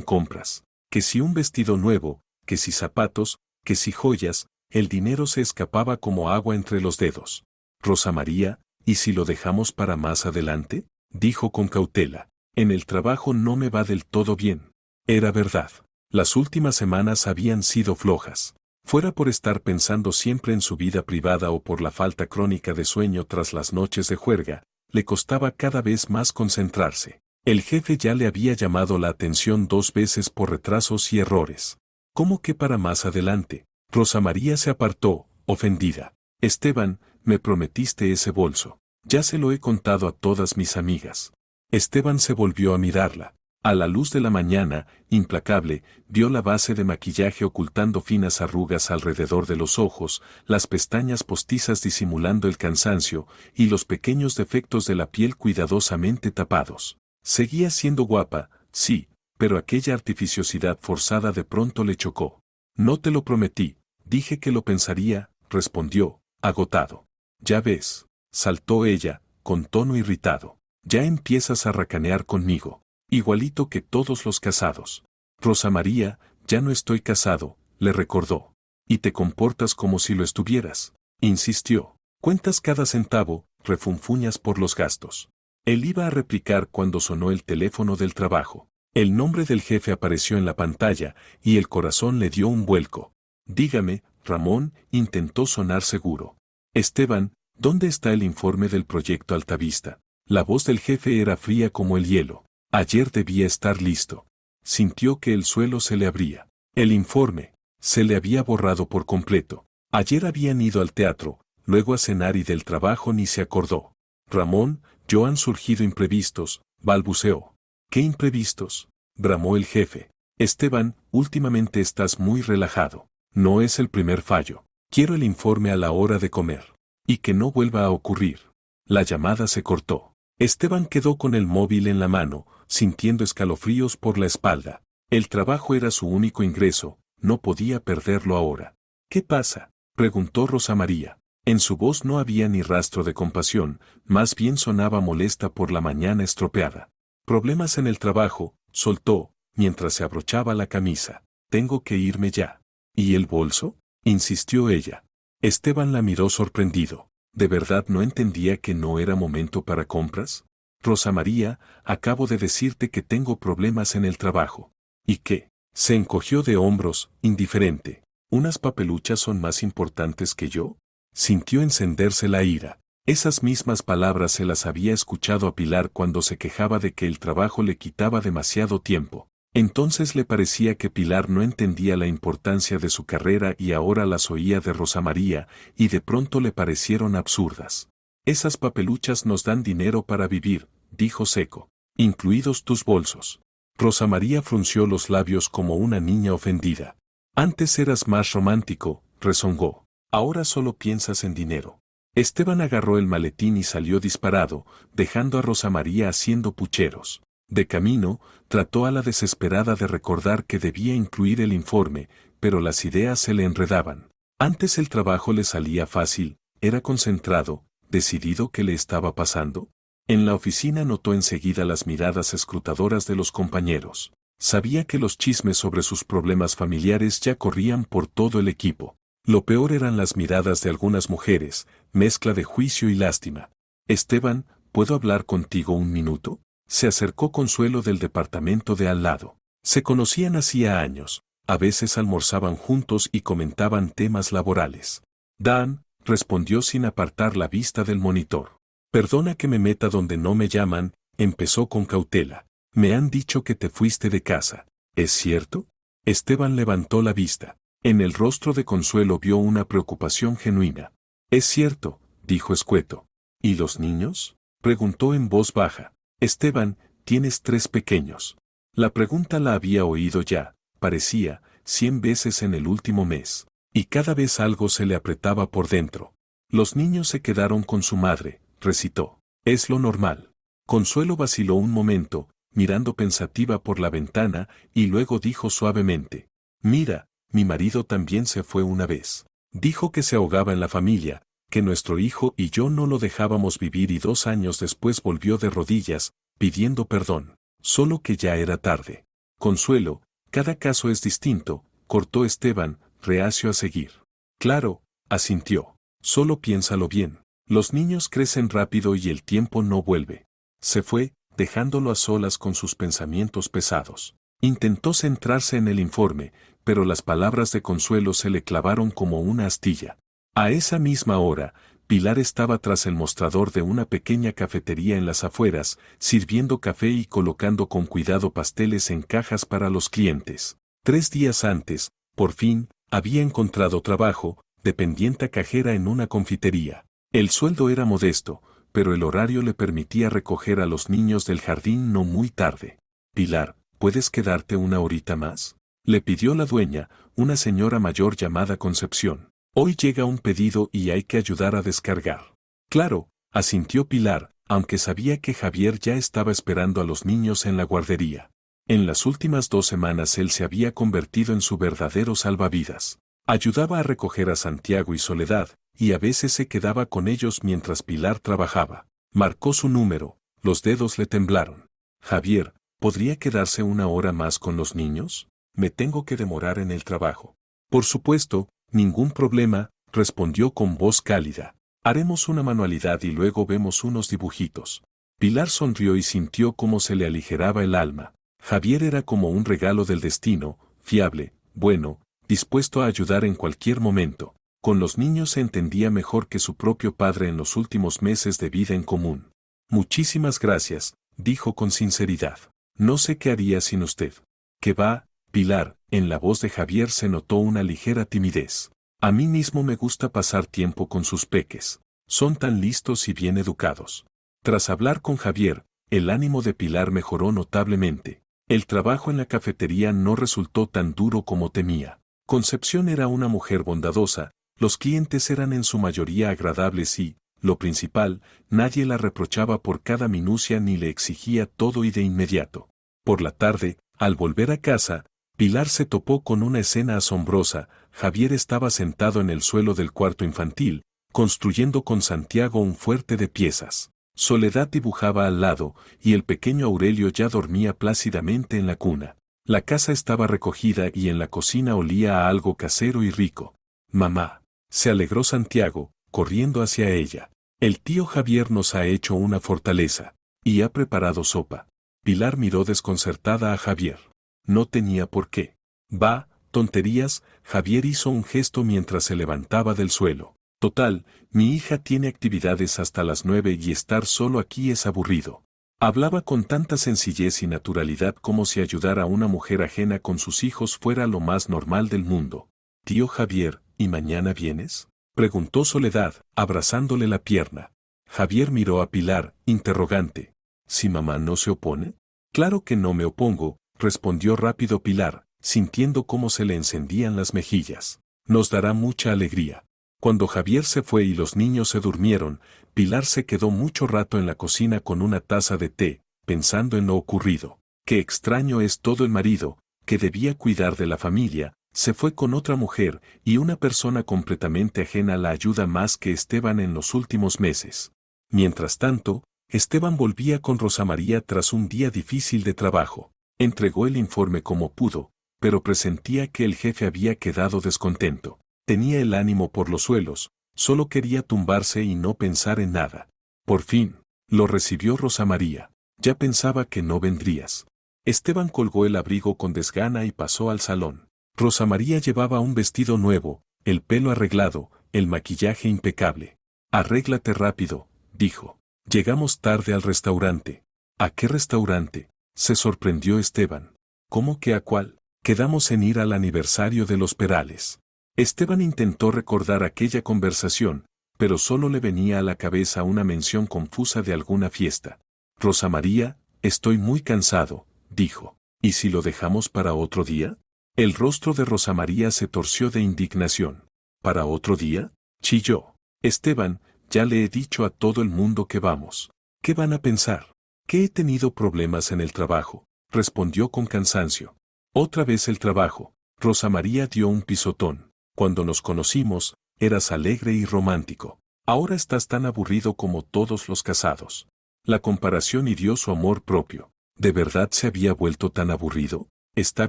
compras. Que si un vestido nuevo, que si zapatos, que si joyas, el dinero se escapaba como agua entre los dedos. Rosa María, ¿y si lo dejamos para más adelante? Dijo con cautela. En el trabajo no me va del todo bien. Era verdad. Las últimas semanas habían sido flojas. Fuera por estar pensando siempre en su vida privada o por la falta crónica de sueño tras las noches de juerga, le costaba cada vez más concentrarse. El jefe ya le había llamado la atención 2 veces por retrasos y errores. ¿Cómo que para más adelante? Rosa María se apartó, ofendida. Esteban, me prometiste ese bolso. Ya se lo he contado a todas mis amigas. Esteban se volvió a mirarla. A la luz de la mañana, implacable, vio la base de maquillaje ocultando finas arrugas alrededor de los ojos, las pestañas postizas disimulando el cansancio, y los pequeños defectos de la piel cuidadosamente tapados. Seguía siendo guapa, sí, pero aquella artificiosidad forzada de pronto le chocó. No te lo prometí, dije que lo pensaría, respondió, agotado. Ya ves, saltó ella, con tono irritado. Ya empiezas a racanear conmigo. Igualito que todos los casados. Rosa María, ya no estoy casado, le recordó. Y te comportas como si lo estuvieras, insistió. Cuentas cada centavo, refunfuñas por los gastos. Él iba a replicar cuando sonó el teléfono del trabajo. El nombre del jefe apareció en la pantalla y el corazón le dio un vuelco. Dígame, Ramón, intentó sonar seguro. Esteban, ¿dónde está el informe del proyecto Altavista? La voz del jefe era fría como el hielo. Ayer debía estar listo. Sintió que el suelo se le abría. El informe se le había borrado por completo. Ayer habían ido al teatro, luego a cenar y del trabajo ni se acordó. Ramón, yo han surgido imprevistos, balbuceó. ¿Qué imprevistos? Bramó el jefe. Esteban, últimamente estás muy relajado. No es el primer fallo. Quiero el informe a la hora de comer. Y que no vuelva a ocurrir. La llamada se cortó. Esteban quedó con el móvil en la mano, sintiendo escalofríos por la espalda. El trabajo era su único ingreso, no podía perderlo ahora. ¿Qué pasa?, preguntó Rosa María. En su voz no había ni rastro de compasión, más bien sonaba molesta por la mañana estropeada. Problemas en el trabajo, soltó, mientras se abrochaba la camisa. Tengo que irme ya. ¿Y el bolso?, insistió ella. Esteban la miró sorprendido. ¿De verdad no entendía que no era momento para compras? Rosa María, acabo de decirte que tengo problemas en el trabajo. ¿Y qué? Se encogió de hombros, indiferente. ¿Unas papeluchas son más importantes que yo? Sintió encenderse la ira. Esas mismas palabras se las había escuchado a Pilar cuando se quejaba de que el trabajo le quitaba demasiado tiempo. Entonces le parecía que Pilar no entendía la importancia de su carrera y ahora las oía de Rosa María, y de pronto le parecieron absurdas. Esas papeluchas nos dan dinero para vivir, dijo seco, incluidos tus bolsos. Rosa María frunció los labios como una niña ofendida. Antes eras más romántico, rezongó. Ahora solo piensas en dinero. Esteban agarró el maletín y salió disparado, dejando a Rosa María haciendo pucheros. De camino, trató a la desesperada de recordar que debía incluir el informe, pero las ideas se le enredaban. Antes el trabajo le salía fácil, era concentrado, decidido. ¿Qué le estaba pasando? En la oficina notó enseguida las miradas escrutadoras de los compañeros. Sabía que los chismes sobre sus problemas familiares ya corrían por todo el equipo. Lo peor eran las miradas de algunas mujeres, mezcla de juicio y lástima. Esteban, ¿puedo hablar contigo un minuto? Se acercó Consuelo del departamento de al lado. Se conocían hacía años, a veces almorzaban juntos y comentaban temas laborales. Dan, respondió sin apartar la vista del monitor. Perdona que me meta donde no me llaman, empezó con cautela. Me han dicho que te fuiste de casa. ¿Es cierto? Esteban levantó la vista. En el rostro de Consuelo vio una preocupación genuina. Es cierto, dijo escueto. ¿Y los niños?, preguntó en voz baja. Esteban, tienes 3 pequeños. La pregunta la había oído ya, parecía, 100 veces en el último mes. Y cada vez algo se le apretaba por dentro. Los niños se quedaron con su madre, recitó. Es lo normal. Consuelo vaciló un momento, mirando pensativa por la ventana, y luego dijo suavemente. Mira, mi marido también se fue una vez. Dijo que se ahogaba en la familia, que nuestro hijo y yo no lo dejábamos vivir y 2 años después volvió de rodillas, pidiendo perdón. Solo que ya era tarde. Consuelo, cada caso es distinto, cortó Esteban, reacio a seguir. Claro, asintió. Solo piénsalo bien. Los niños crecen rápido y el tiempo no vuelve. Se fue, dejándolo a solas con sus pensamientos pesados. Intentó centrarse en el informe, pero las palabras de consuelo se le clavaron como una astilla. A esa misma hora, Pilar estaba tras el mostrador de una pequeña cafetería en las afueras, sirviendo café y colocando con cuidado pasteles en cajas para los clientes. 3 días antes, por fin, había encontrado trabajo, dependiente cajera en una confitería. El sueldo era modesto, pero el horario le permitía recoger a los niños del jardín no muy tarde. Pilar, ¿puedes quedarte una horita más?, le pidió la dueña, una señora mayor llamada Concepción. Hoy llega un pedido y hay que ayudar a descargar. Claro, asintió Pilar, aunque sabía que Javier ya estaba esperando a los niños en la guardería. En las últimas 2 semanas él se había convertido en su verdadero salvavidas. Ayudaba a recoger a Santiago y Soledad, y a veces se quedaba con ellos mientras Pilar trabajaba. Marcó su número, los dedos le temblaron. Javier, ¿podría quedarse una hora más con los niños? Me tengo que demorar en el trabajo. Por supuesto, ningún problema, respondió con voz cálida. Haremos una manualidad y luego vemos unos dibujitos. Pilar sonrió y sintió cómo se le aligeraba el alma. Javier era como un regalo del destino, fiable, bueno, dispuesto a ayudar en cualquier momento. Con los niños se entendía mejor que su propio padre en los últimos meses de vida en común. Muchísimas gracias, dijo con sinceridad. No sé qué haría sin usted. ¿Qué va, Pilar? En la voz de Javier se notó una ligera timidez. A mí mismo me gusta pasar tiempo con sus peques. Son tan listos y bien educados. Tras hablar con Javier, el ánimo de Pilar mejoró notablemente. El trabajo en la cafetería no resultó tan duro como temía. Concepción era una mujer bondadosa, los clientes eran en su mayoría agradables y, lo principal, nadie la reprochaba por cada minucia ni le exigía todo y de inmediato. Por la tarde, al volver a casa, Pilar se topó con una escena asombrosa. Javier estaba sentado en el suelo del cuarto infantil, construyendo con Santiago un fuerte de piezas. Soledad dibujaba al lado, y el pequeño Aurelio ya dormía plácidamente en la cuna. La casa estaba recogida y en la cocina olía a algo casero y rico. Mamá, se alegró Santiago, corriendo hacia ella. El tío Javier nos ha hecho una fortaleza, y ha preparado sopa. Pilar miró desconcertada a Javier. No tenía por qué. Va, tonterías, Javier hizo un gesto mientras se levantaba del suelo. Total, mi hija tiene actividades hasta las 9 y estar solo aquí es aburrido. Hablaba con tanta sencillez y naturalidad como si ayudar a una mujer ajena con sus hijos fuera lo más normal del mundo. Tío Javier, ¿y mañana vienes?, preguntó Soledad, abrazándole la pierna. Javier miró a Pilar, interrogante. ¿Si mamá no se opone? Claro que no me opongo, respondió rápido Pilar, sintiendo cómo se le encendían las mejillas. Nos dará mucha alegría. Cuando Javier se fue y los niños se durmieron, Pilar se quedó mucho rato en la cocina con una taza de té, pensando en lo ocurrido. Qué extraño es todo. El marido, que debía cuidar de la familia, se fue con otra mujer, y una persona completamente ajena la ayuda más que Esteban en los últimos meses. Mientras tanto, Esteban volvía con Rosa María tras un día difícil de trabajo. Entregó el informe como pudo, pero presentía que el jefe había quedado descontento. Tenía el ánimo por los suelos, solo quería tumbarse y no pensar en nada. Por fin, lo recibió Rosa María. Ya pensaba que no vendrías. Esteban colgó el abrigo con desgana y pasó al salón. Rosa María llevaba un vestido nuevo, el pelo arreglado, el maquillaje impecable. Arréglate rápido, dijo. Llegamos tarde al restaurante. ¿A qué restaurante?, se sorprendió Esteban. ¿Cómo que a cuál? Quedamos en ir al aniversario de los Perales. Esteban intentó recordar aquella conversación, pero solo le venía a la cabeza una mención confusa de alguna fiesta. Rosa María, estoy muy cansado, dijo. ¿Y si lo dejamos para otro día? El rostro de Rosa María se torció de indignación. ¿Para otro día?, chilló. Esteban, ya le he dicho a todo el mundo que vamos. ¿Qué van a pensar? Que he tenido problemas en el trabajo, respondió con cansancio. Otra vez el trabajo. Rosa María dio un pisotón. Cuando nos conocimos, eras alegre y romántico. Ahora estás tan aburrido como todos los casados. La comparación hirió su amor propio. ¿De verdad se había vuelto tan aburrido? Está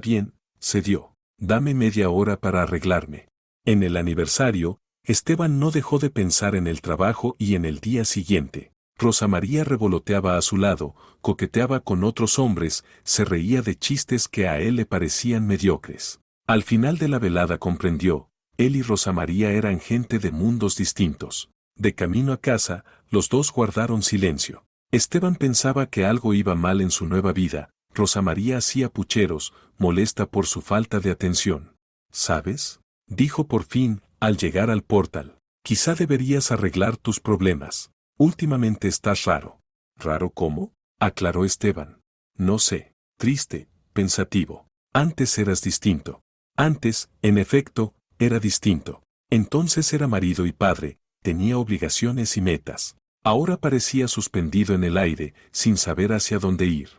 bien, cedió. Dame media hora para arreglarme. En el aniversario, Esteban no dejó de pensar en el trabajo y en el día siguiente. Rosa María revoloteaba a su lado, coqueteaba con otros hombres, se reía de chistes que a él le parecían mediocres. Al final de la velada comprendió, él y Rosa María eran gente de mundos distintos. De camino a casa, los dos guardaron silencio. Esteban pensaba que algo iba mal en su nueva vida. Rosa María hacía pucheros, molesta por su falta de atención. ¿Sabes? Dijo por fin, al llegar al portal. Quizá deberías arreglar tus problemas. Últimamente estás raro. ¿Raro cómo? Aclaró Esteban. No sé, triste, pensativo. Antes eras distinto. Antes, en efecto, era distinto. Entonces era marido y padre, tenía obligaciones y metas. Ahora parecía suspendido en el aire, sin saber hacia dónde ir.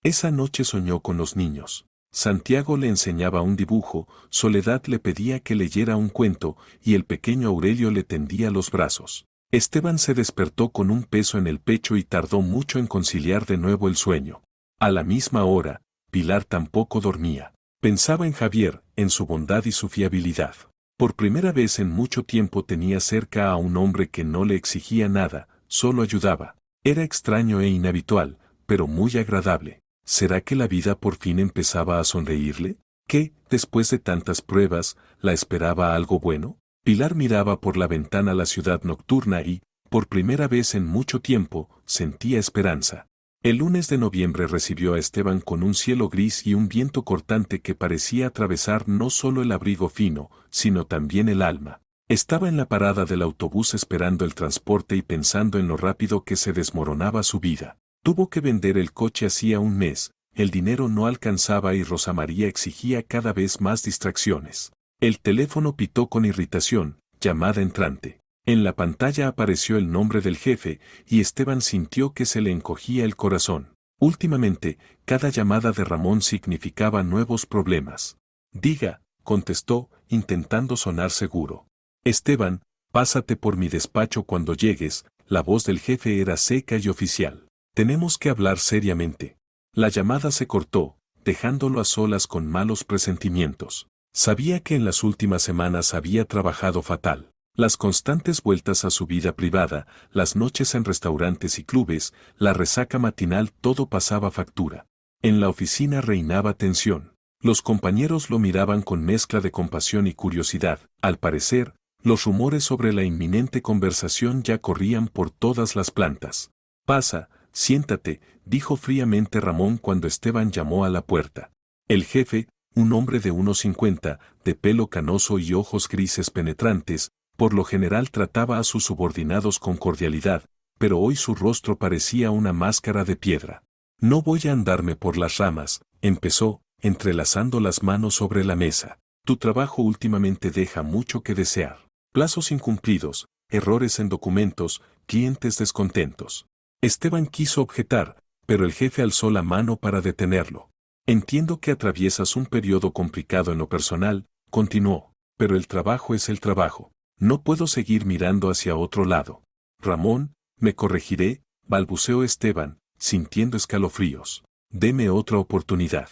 Esa noche soñó con los niños. Santiago le enseñaba un dibujo, Soledad le pedía que leyera un cuento, y el pequeño Aurelio le tendía los brazos. Esteban se despertó con un peso en el pecho y tardó mucho en conciliar de nuevo el sueño. A la misma hora, Pilar tampoco dormía. Pensaba en Javier, en su bondad y su fiabilidad. Por primera vez en mucho tiempo tenía cerca a un hombre que no le exigía nada, solo ayudaba. Era extraño e inhabitual, pero muy agradable. ¿Será que la vida por fin empezaba a sonreírle? ¿Que, después de tantas pruebas, la esperaba algo bueno? Pilar miraba por la ventana la ciudad nocturna y, por primera vez en mucho tiempo, sentía esperanza. El lunes de noviembre recibió a Esteban con un cielo gris y un viento cortante que parecía atravesar no solo el abrigo fino, sino también el alma. Estaba en la parada del autobús esperando el transporte y pensando en lo rápido que se desmoronaba su vida. Tuvo que vender el coche hacía un mes, el dinero no alcanzaba y Rosa María exigía cada vez más distracciones. El teléfono pitó con irritación, llamada entrante. En la pantalla apareció el nombre del jefe, y Esteban sintió que se le encogía el corazón. Últimamente, cada llamada de Ramón significaba nuevos problemas. Diga, contestó, intentando sonar seguro. Esteban, pásate por mi despacho cuando llegues. La voz del jefe era seca y oficial. Tenemos que hablar seriamente. La llamada se cortó, dejándolo a solas con malos presentimientos. Sabía que en las últimas semanas había trabajado fatal. Las constantes vueltas a su vida privada, las noches en restaurantes y clubes, la resaca matinal, todo pasaba factura. En la oficina reinaba tensión. Los compañeros lo miraban con mezcla de compasión y curiosidad. Al parecer, los rumores sobre la inminente conversación ya corrían por todas las plantas. Pasa, siéntate, dijo fríamente Ramón cuando Esteban llamó a la puerta. El jefe, un hombre de unos 50, de pelo canoso y ojos grises penetrantes, por lo general trataba a sus subordinados con cordialidad, pero hoy su rostro parecía una máscara de piedra. No voy a andarme por las ramas, empezó, entrelazando las manos sobre la mesa. Tu trabajo últimamente deja mucho que desear. Plazos incumplidos, errores en documentos, clientes descontentos. Esteban quiso objetar, pero el jefe alzó la mano para detenerlo. Entiendo que atraviesas un periodo complicado en lo personal, continuó, pero el trabajo es el trabajo. No puedo seguir mirando hacia otro lado. Ramón, me corregiré, balbuceó Esteban, sintiendo escalofríos. Deme otra oportunidad.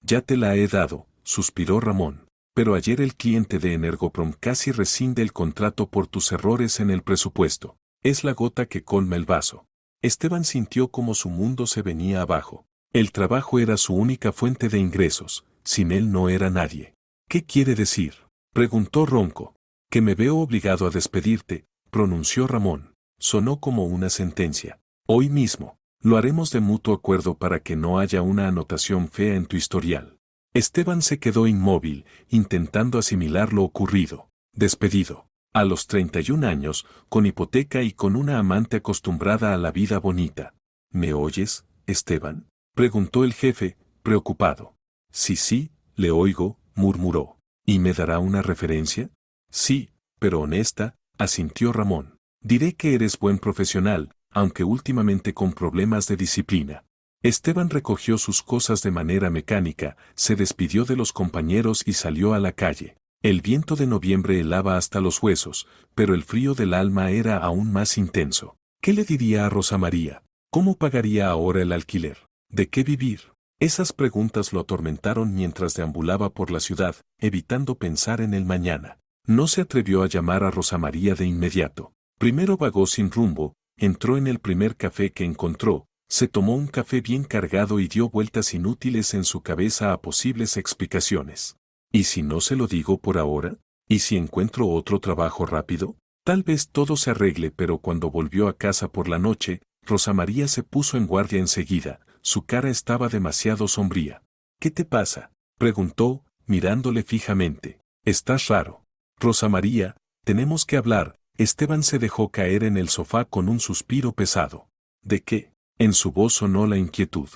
Ya te la he dado, suspiró Ramón. Pero ayer el cliente de Energoprom casi rescinde el contrato por tus errores en el presupuesto. Es la gota que colma el vaso. Esteban sintió como su mundo se venía abajo. El trabajo era su única fuente de ingresos, sin él no era nadie. ¿Qué quiere decir? Preguntó ronco. Que me veo obligado a despedirte, pronunció Ramón. Sonó como una sentencia. Hoy mismo, lo haremos de mutuo acuerdo para que no haya una anotación fea en tu historial. Esteban se quedó inmóvil, intentando asimilar lo ocurrido. Despedido. A los 31 años, con hipoteca y con una amante acostumbrada a la vida bonita. ¿Me oyes, Esteban? Preguntó el jefe, preocupado. Sí, le oigo, murmuró. ¿Y me dará una referencia? Sí, pero honesta, asintió Ramón. Diré que eres buen profesional, aunque últimamente con problemas de disciplina. Esteban recogió sus cosas de manera mecánica, se despidió de los compañeros y salió a la calle. El viento de noviembre helaba hasta los huesos, pero el frío del alma era aún más intenso. ¿Qué le diría a Rosa María? ¿Cómo pagaría ahora el alquiler? ¿De qué vivir? Esas preguntas lo atormentaron mientras deambulaba por la ciudad, evitando pensar en el mañana. No se atrevió a llamar a Rosa María de inmediato. Primero vagó sin rumbo, entró en el primer café que encontró, se tomó un café bien cargado y dio vueltas inútiles en su cabeza a posibles explicaciones. ¿Y si no se lo digo por ahora? ¿Y si encuentro otro trabajo rápido? Tal vez todo se arregle, pero cuando volvió a casa por la noche, Rosa María se puso en guardia enseguida, su cara estaba demasiado sombría. ¿Qué te pasa?, preguntó, mirándole fijamente. Estás raro. Rosa María, tenemos que hablar. Esteban se dejó caer en el sofá con un suspiro pesado. ¿De qué? En su voz sonó la inquietud.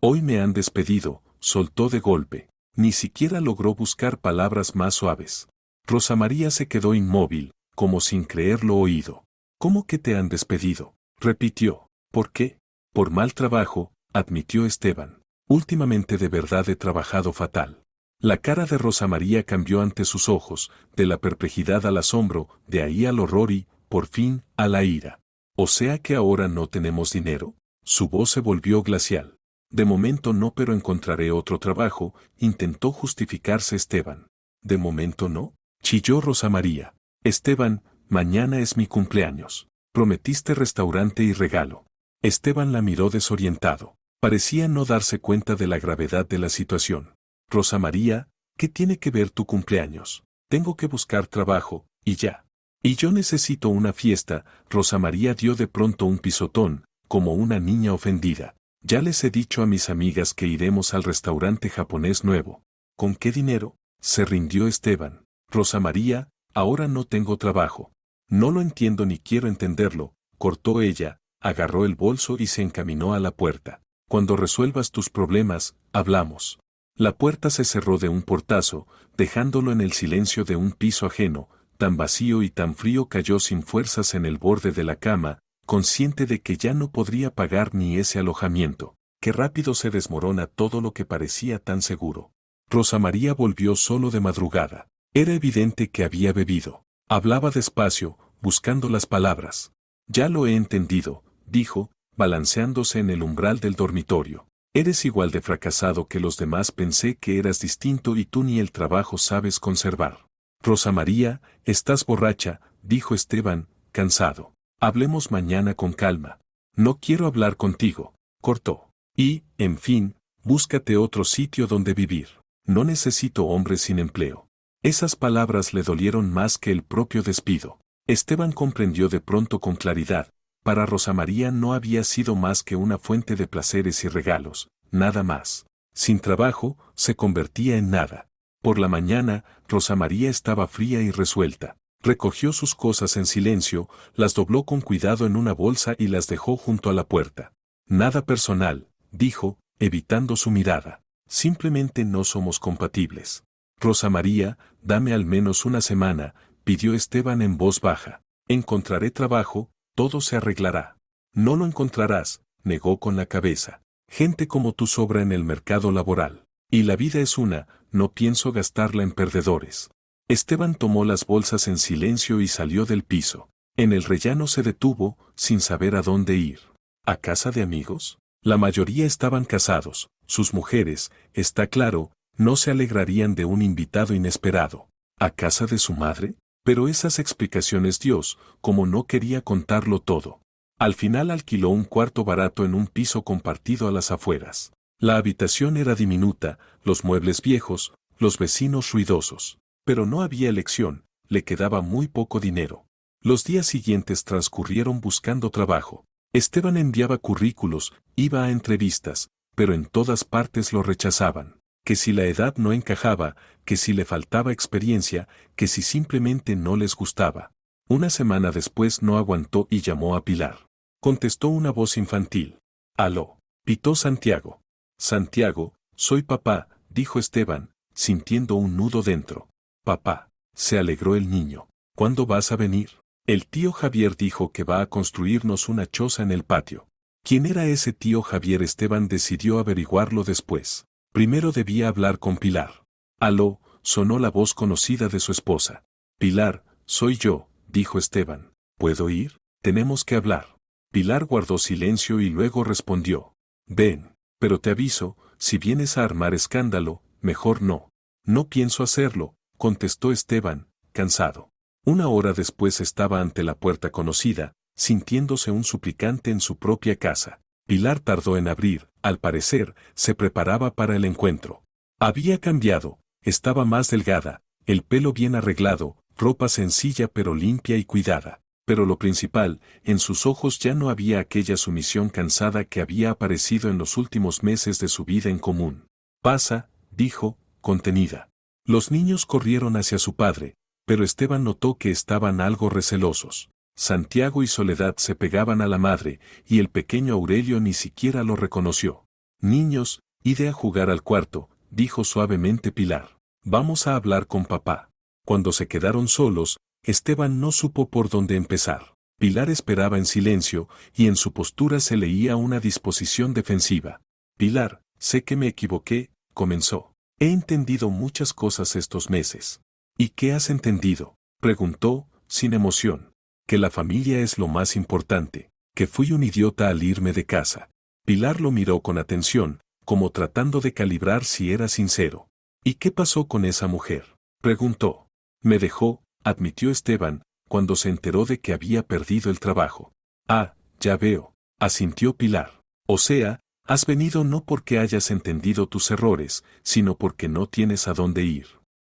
Hoy me han despedido, soltó de golpe. Ni siquiera logró buscar palabras más suaves. Rosa María se quedó inmóvil, como sin creer lo oído. ¿Cómo que te han despedido?, repitió. ¿Por qué? Por mal trabajo, admitió Esteban. Últimamente de verdad he trabajado fatal. La cara de Rosa María cambió ante sus ojos, de la perplejidad al asombro, de ahí al horror y, por fin, a la ira. ¿O sea que ahora no tenemos dinero? Su voz se volvió glacial. De momento no, pero encontraré otro trabajo, intentó justificarse Esteban. ¿De momento no?, chilló Rosa María. Esteban, mañana es mi cumpleaños. Prometiste restaurante y regalo. Esteban la miró desorientado. Parecía no darse cuenta de la gravedad de la situación. Rosa María, ¿qué tiene que ver tu cumpleaños? Tengo que buscar trabajo, y ya. Y yo necesito una fiesta. Rosa María dio de pronto un pisotón, como una niña ofendida. Ya les he dicho a mis amigas que iremos al restaurante japonés nuevo. ¿Con qué dinero? Se rindió Esteban. Rosa María, ahora no tengo trabajo. No lo entiendo ni quiero entenderlo, cortó ella, agarró el bolso y se encaminó a la puerta. Cuando resuelvas tus problemas, hablamos. La puerta se cerró de un portazo, dejándolo en el silencio de un piso ajeno, tan vacío y tan frío. Cayó sin fuerzas en el borde de la cama, consciente de que ya no podría pagar ni ese alojamiento. Qué rápido se desmorona todo lo que parecía tan seguro. Rosa María volvió solo de madrugada. Era evidente que había bebido. Hablaba despacio, buscando las palabras. Ya lo he entendido, dijo, balanceándose en el umbral del dormitorio. Eres igual de fracasado que los demás. Pensé que eras distinto y tú ni el trabajo sabes conservar. Rosa María, estás borracha, dijo Esteban, cansado. Hablemos mañana con calma. No quiero hablar contigo, cortó. Y, en fin, búscate otro sitio donde vivir. No necesito hombres sin empleo. Esas palabras le dolieron más que el propio despido. Esteban comprendió de pronto con claridad. Para Rosa María no había sido más que una fuente de placeres y regalos, nada más. Sin trabajo, se convertía en nada. Por la mañana, Rosa María estaba fría y resuelta. Recogió sus cosas en silencio, las dobló con cuidado en una bolsa y las dejó junto a la puerta. Nada personal, dijo, evitando su mirada. Simplemente no somos compatibles. Rosa María, dame al menos una semana, pidió Esteban en voz baja. Encontraré trabajo, todo se arreglará. No lo encontrarás, negó con la cabeza. Gente como tú sobra en el mercado laboral. Y la vida es una, no pienso gastarla en perdedores. Esteban tomó las bolsas en silencio y salió del piso. En el rellano se detuvo, sin saber a dónde ir. ¿A casa de amigos? La mayoría estaban casados, sus mujeres, está claro, no se alegrarían de un invitado inesperado. ¿A casa de su madre? Pero esas explicaciones Dios, como no quería contarlo todo. Al final alquiló un cuarto barato en un piso compartido a las afueras. La habitación era diminuta, los muebles viejos, los vecinos ruidosos. Pero no había elección, le quedaba muy poco dinero. Los días siguientes transcurrieron buscando trabajo. Esteban enviaba currículos, iba a entrevistas, pero en todas partes lo rechazaban. Que si la edad no encajaba, que si le faltaba experiencia, que si simplemente no les gustaba. Una semana después no aguantó y llamó a Pilar. Contestó una voz infantil. «Aló», pitó Santiago. «Santiago, soy papá», dijo Esteban, sintiendo un nudo dentro. «Papá», se alegró el niño. «¿Cuándo vas a venir?» El tío Javier dijo que va a construirnos una choza en el patio. ¿Quién era ese tío Javier? Esteban decidió averiguarlo después. Primero debía hablar con Pilar. «Aló», sonó la voz conocida de su esposa. «Pilar, soy yo», dijo Esteban. «¿Puedo ir? Tenemos que hablar». Pilar guardó silencio y luego respondió. «Ven, pero te aviso, si vienes a armar escándalo, mejor no». «No pienso hacerlo», contestó Esteban, cansado. Una hora después estaba ante la puerta conocida, sintiéndose un suplicante en su propia casa. Pilar tardó en abrir, al parecer, se preparaba para el encuentro. Había cambiado, estaba más delgada, el pelo bien arreglado, ropa sencilla pero limpia y cuidada. Pero lo principal, en sus ojos ya no había aquella sumisión cansada que había aparecido en los últimos meses de su vida en común. Pasa, dijo, contenida. Los niños corrieron hacia su padre, pero Esteban notó que estaban algo recelosos. Santiago y Soledad se pegaban a la madre, y el pequeño Aurelio ni siquiera lo reconoció. Niños, id a jugar al cuarto, dijo suavemente Pilar. Vamos a hablar con papá. Cuando se quedaron solos, Esteban no supo por dónde empezar. Pilar esperaba en silencio, y en su postura se leía una disposición defensiva. Pilar, sé que me equivoqué, comenzó. He entendido muchas cosas estos meses. ¿Y qué has entendido?, preguntó, sin emoción. Que la familia es lo más importante, que fui un idiota al irme de casa. Pilar lo miró con atención, como tratando de calibrar si era sincero. ¿Y qué pasó con esa mujer?, preguntó. Me dejó, admitió Esteban, cuando se enteró de que había perdido el trabajo. Ah, ya veo, asintió Pilar. O sea, has venido no porque hayas entendido tus errores, sino porque no tienes a dónde ir.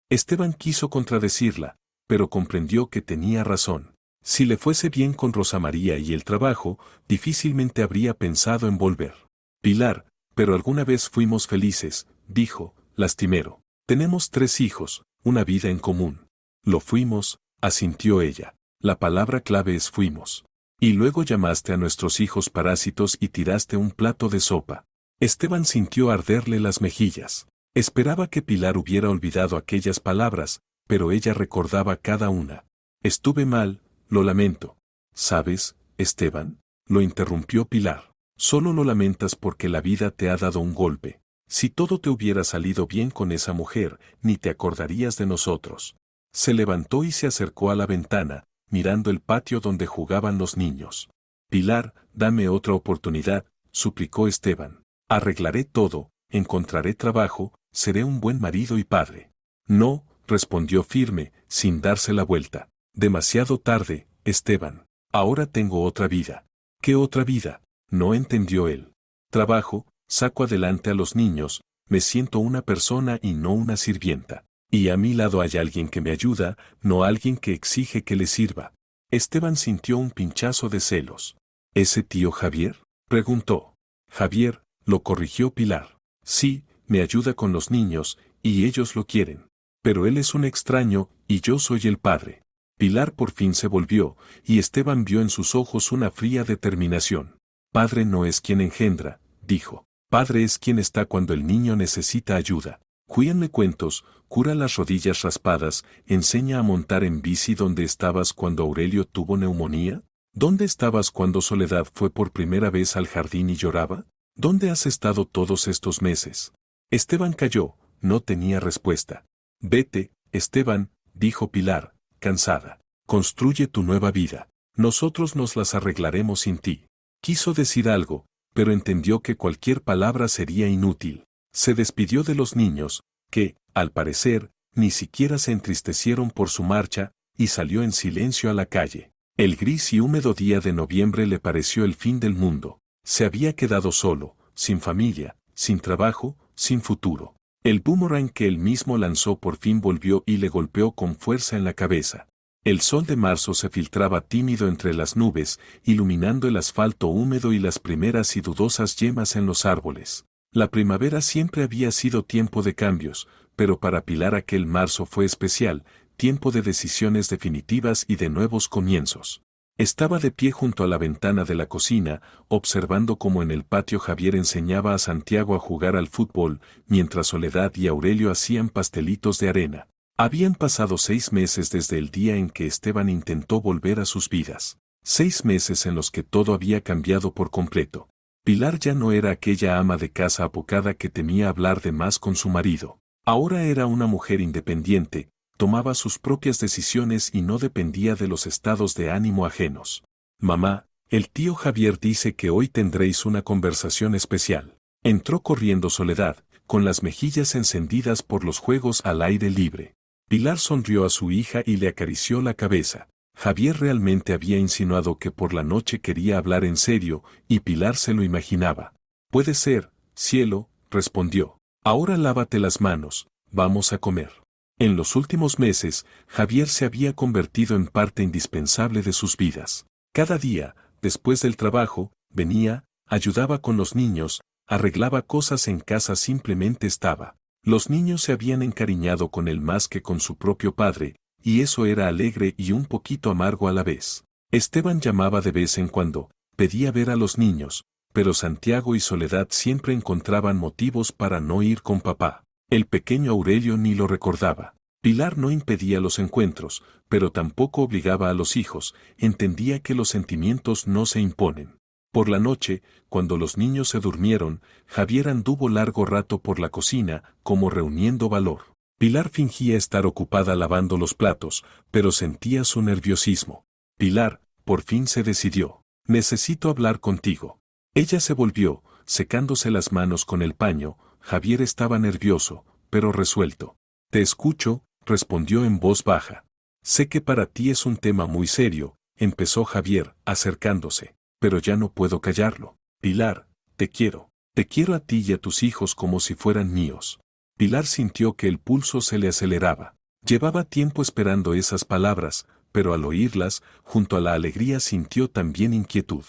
Esteban quiso contradecirla, pero comprendió que tenía razón. Si le fuese bien con Rosa María y el trabajo, difícilmente habría pensado en volver. Pilar, pero alguna vez fuimos felices, dijo, lastimero. Tenemos 3 hijos, una vida en común. Lo fuimos, asintió ella. La palabra clave es fuimos. Y luego llamaste a nuestros hijos parásitos y tiraste un plato de sopa. Esteban sintió arderle las mejillas. Esperaba que Pilar hubiera olvidado aquellas palabras, pero ella recordaba cada una. Estuve mal, lo lamento. ¿Sabes, Esteban?, lo interrumpió Pilar. Solo lo lamentas porque la vida te ha dado un golpe. Si todo te hubiera salido bien con esa mujer, ni te acordarías de nosotros. Se levantó y se acercó a la ventana, mirando el patio donde jugaban los niños. Pilar, dame otra oportunidad, suplicó Esteban. Arreglaré todo, encontraré trabajo, seré un buen marido y padre. No, respondió firme, sin darse la vuelta. Demasiado tarde, Esteban. Ahora tengo otra vida. ¿Qué otra vida?, no entendió él. Trabajo, saco adelante a los niños, me siento una persona y no una sirvienta. Y a mi lado hay alguien que me ayuda, no alguien que exige que le sirva. Esteban sintió un pinchazo de celos. ¿Ese tío Javier?, preguntó. Javier, lo corrigió Pilar. Sí, me ayuda con los niños, y ellos lo quieren. Pero él es un extraño, y yo soy el padre. Pilar por fin se volvió, y Esteban vio en sus ojos una fría determinación. Padre no es quien engendra, dijo. Padre es quien está cuando el niño necesita ayuda. Cuídanle cuentos, cura las rodillas raspadas, enseña a montar en bici. ¿Dónde estabas cuando Aurelio tuvo neumonía? ¿Dónde estabas cuando Soledad fue por primera vez al jardín y lloraba? ¿Dónde has estado todos estos meses? Esteban calló, no tenía respuesta. Vete, Esteban, dijo Pilar, cansada. Construye tu nueva vida. Nosotros nos las arreglaremos sin ti. Quiso decir algo, pero entendió que cualquier palabra sería inútil. Se despidió de los niños, que, al parecer, ni siquiera se entristecieron por su marcha, y salió en silencio a la calle. El gris y húmedo día de noviembre le pareció el fin del mundo. Se había quedado solo, sin familia, sin trabajo, sin futuro. El boomerang que él mismo lanzó por fin volvió y le golpeó con fuerza en la cabeza. El sol de marzo se filtraba tímido entre las nubes, iluminando el asfalto húmedo y las primeras y dudosas yemas en los árboles. La primavera siempre había sido tiempo de cambios, pero para Pilar aquel marzo fue especial, tiempo de decisiones definitivas y de nuevos comienzos. Estaba de pie junto a la ventana de la cocina, observando cómo en el patio Javier enseñaba a Santiago a jugar al fútbol, mientras Soledad y Aurelio hacían pastelitos de arena. Habían pasado 6 meses desde el día en que Esteban intentó volver a sus vidas. 6 meses en los que todo había cambiado por completo. Pilar ya no era aquella ama de casa apocada que temía hablar de más con su marido. Ahora era una mujer independiente, tomaba sus propias decisiones y no dependía de los estados de ánimo ajenos. Mamá, el tío Javier dice que hoy tendréis una conversación especial. Entró corriendo Soledad, con las mejillas encendidas por los juegos al aire libre. Pilar sonrió a su hija y le acarició la cabeza. Javier realmente había insinuado que por la noche quería hablar en serio, y Pilar se lo imaginaba. Puede ser, cielo, respondió. Ahora lávate las manos, vamos a comer. En los últimos meses, Javier se había convertido en parte indispensable de sus vidas. Cada día, después del trabajo, venía, ayudaba con los niños, arreglaba cosas en casa, simplemente estaba. Los niños se habían encariñado con él más que con su propio padre, y eso era alegre y un poquito amargo a la vez. Esteban llamaba de vez en cuando, pedía ver a los niños, pero Santiago y Soledad siempre encontraban motivos para no ir con papá. El pequeño Aurelio ni lo recordaba. Pilar no impedía los encuentros, pero tampoco obligaba a los hijos, entendía que los sentimientos no se imponen. Por la noche, cuando los niños se durmieron, Javier anduvo largo rato por la cocina, como reuniendo valor. Pilar fingía estar ocupada lavando los platos, pero sentía su nerviosismo. Pilar, por fin se decidió. Necesito hablar contigo. Ella se volvió, secándose las manos con el paño. Javier estaba nervioso, pero resuelto. Te escucho, respondió en voz baja. Sé que para ti es un tema muy serio, empezó Javier, acercándose, pero ya no puedo callarlo. Pilar, te quiero. Te quiero a ti y a tus hijos como si fueran míos. Pilar sintió que el pulso se le aceleraba. Llevaba tiempo esperando esas palabras, pero al oírlas, junto a la alegría sintió también inquietud.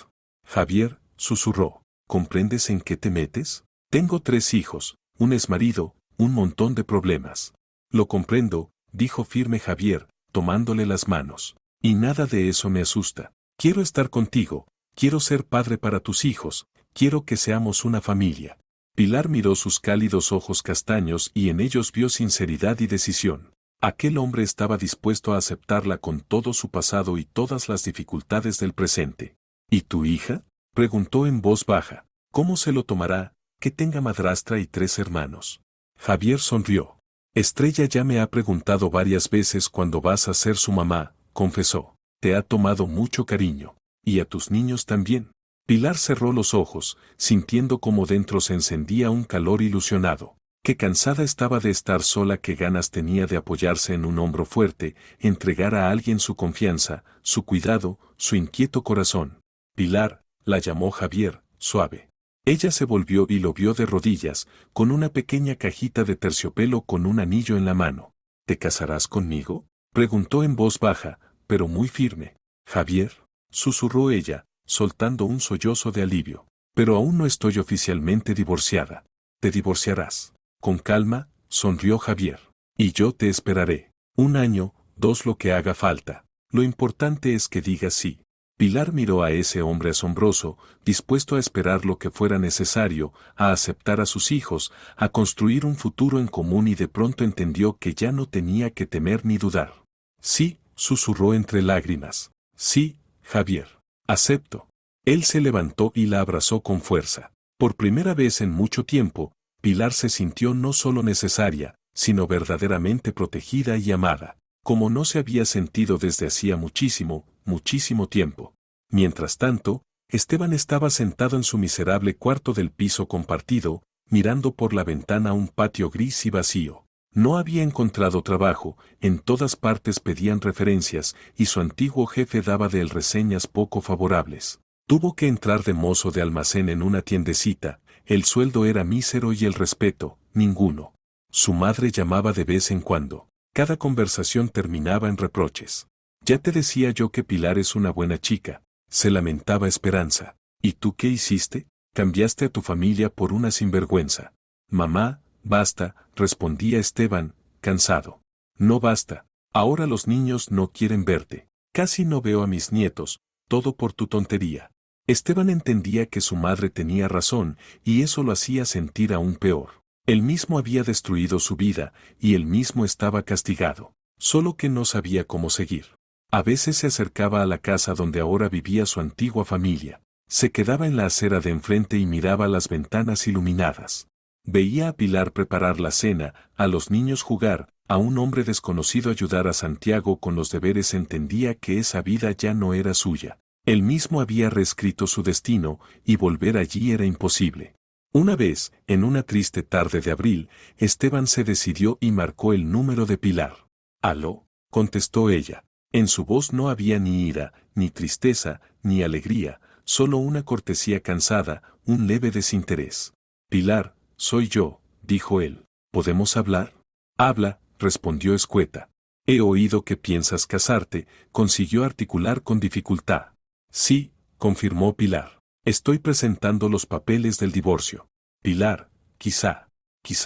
Javier, susurró, ¿comprendes en qué te metes? Tengo 3 hijos, un exmarido, un montón de problemas. Lo comprendo, dijo firme Javier, tomándole las manos. Y nada de eso me asusta. Quiero estar contigo, quiero ser padre para tus hijos, quiero que seamos una familia. Pilar miró sus cálidos ojos castaños y en ellos vio sinceridad y decisión. Aquel hombre estaba dispuesto a aceptarla con todo su pasado y todas las dificultades del presente. ¿Y tu hija? Preguntó en voz baja. ¿Cómo se lo tomará, que tenga madrastra y 3 hermanos? Javier sonrió. Estrella ya me ha preguntado varias veces cuándo vas a ser su mamá, confesó. Te ha tomado mucho cariño. Y a tus niños también. Pilar cerró los ojos, sintiendo como dentro se encendía un calor ilusionado. Qué cansada estaba de estar sola, qué ganas tenía de apoyarse en un hombro fuerte, entregar a alguien su confianza, su cuidado, su inquieto corazón. Pilar, la llamó Javier, suave. Ella se volvió y lo vio de rodillas, con una pequeña cajita de terciopelo con un anillo en la mano. ¿Te casarás conmigo? Preguntó en voz baja, pero muy firme. Javier, susurró ella, soltando un sollozo de alivio. Pero aún no estoy oficialmente divorciada. Te divorciarás. Con calma, sonrió Javier. Y yo te esperaré. 1 año, 2, lo que haga falta. Lo importante es que digas sí. Pilar miró a ese hombre asombroso, dispuesto a esperar lo que fuera necesario, a aceptar a sus hijos, a construir un futuro en común, y de pronto entendió que ya no tenía que temer ni dudar. Sí, susurró entre lágrimas. Sí, Javier. Acepto. Él se levantó y la abrazó con fuerza. Por primera vez en mucho tiempo, Pilar se sintió no solo necesaria, sino verdaderamente protegida y amada, como no se había sentido desde hacía muchísimo, muchísimo tiempo. Mientras tanto, Esteban estaba sentado en su miserable cuarto del piso compartido, mirando por la ventana un patio gris y vacío. No había encontrado trabajo, en todas partes pedían referencias, y su antiguo jefe daba de él reseñas poco favorables. Tuvo que entrar de mozo de almacén en una tiendecita, el sueldo era mísero y el respeto, ninguno. Su madre llamaba de vez en cuando. Cada conversación terminaba en reproches. Ya te decía yo que Pilar es una buena chica, se lamentaba Esperanza. ¿Y tú qué hiciste? Cambiaste a tu familia por una sinvergüenza. Mamá, basta, respondía Esteban, cansado. No basta. Ahora los niños no quieren verte. Casi no veo a mis nietos, todo por tu tontería. Esteban entendía que su madre tenía razón, y eso lo hacía sentir aún peor. Él mismo había destruido su vida, y él mismo estaba castigado. Solo que no sabía cómo seguir. A veces se acercaba a la casa donde ahora vivía su antigua familia. Se quedaba en la acera de enfrente y miraba las ventanas iluminadas. Veía a Pilar preparar la cena, a los niños jugar, a un hombre desconocido ayudar a Santiago con los deberes. Entendía que esa vida ya no era suya. Él mismo había reescrito su destino, y volver allí era imposible. Una vez, en una triste tarde de abril, Esteban se decidió y marcó el número de Pilar. «¿Aló?», contestó ella. En su voz no había ni ira, ni tristeza, ni alegría, solo una cortesía cansada, un leve desinterés. Pilar, soy yo, dijo él. ¿Podemos hablar? Habla, respondió escueta. He oído que piensas casarte, consiguió articular con dificultad. Sí, confirmó Pilar. Estoy presentando los papeles del divorcio. Pilar, quizá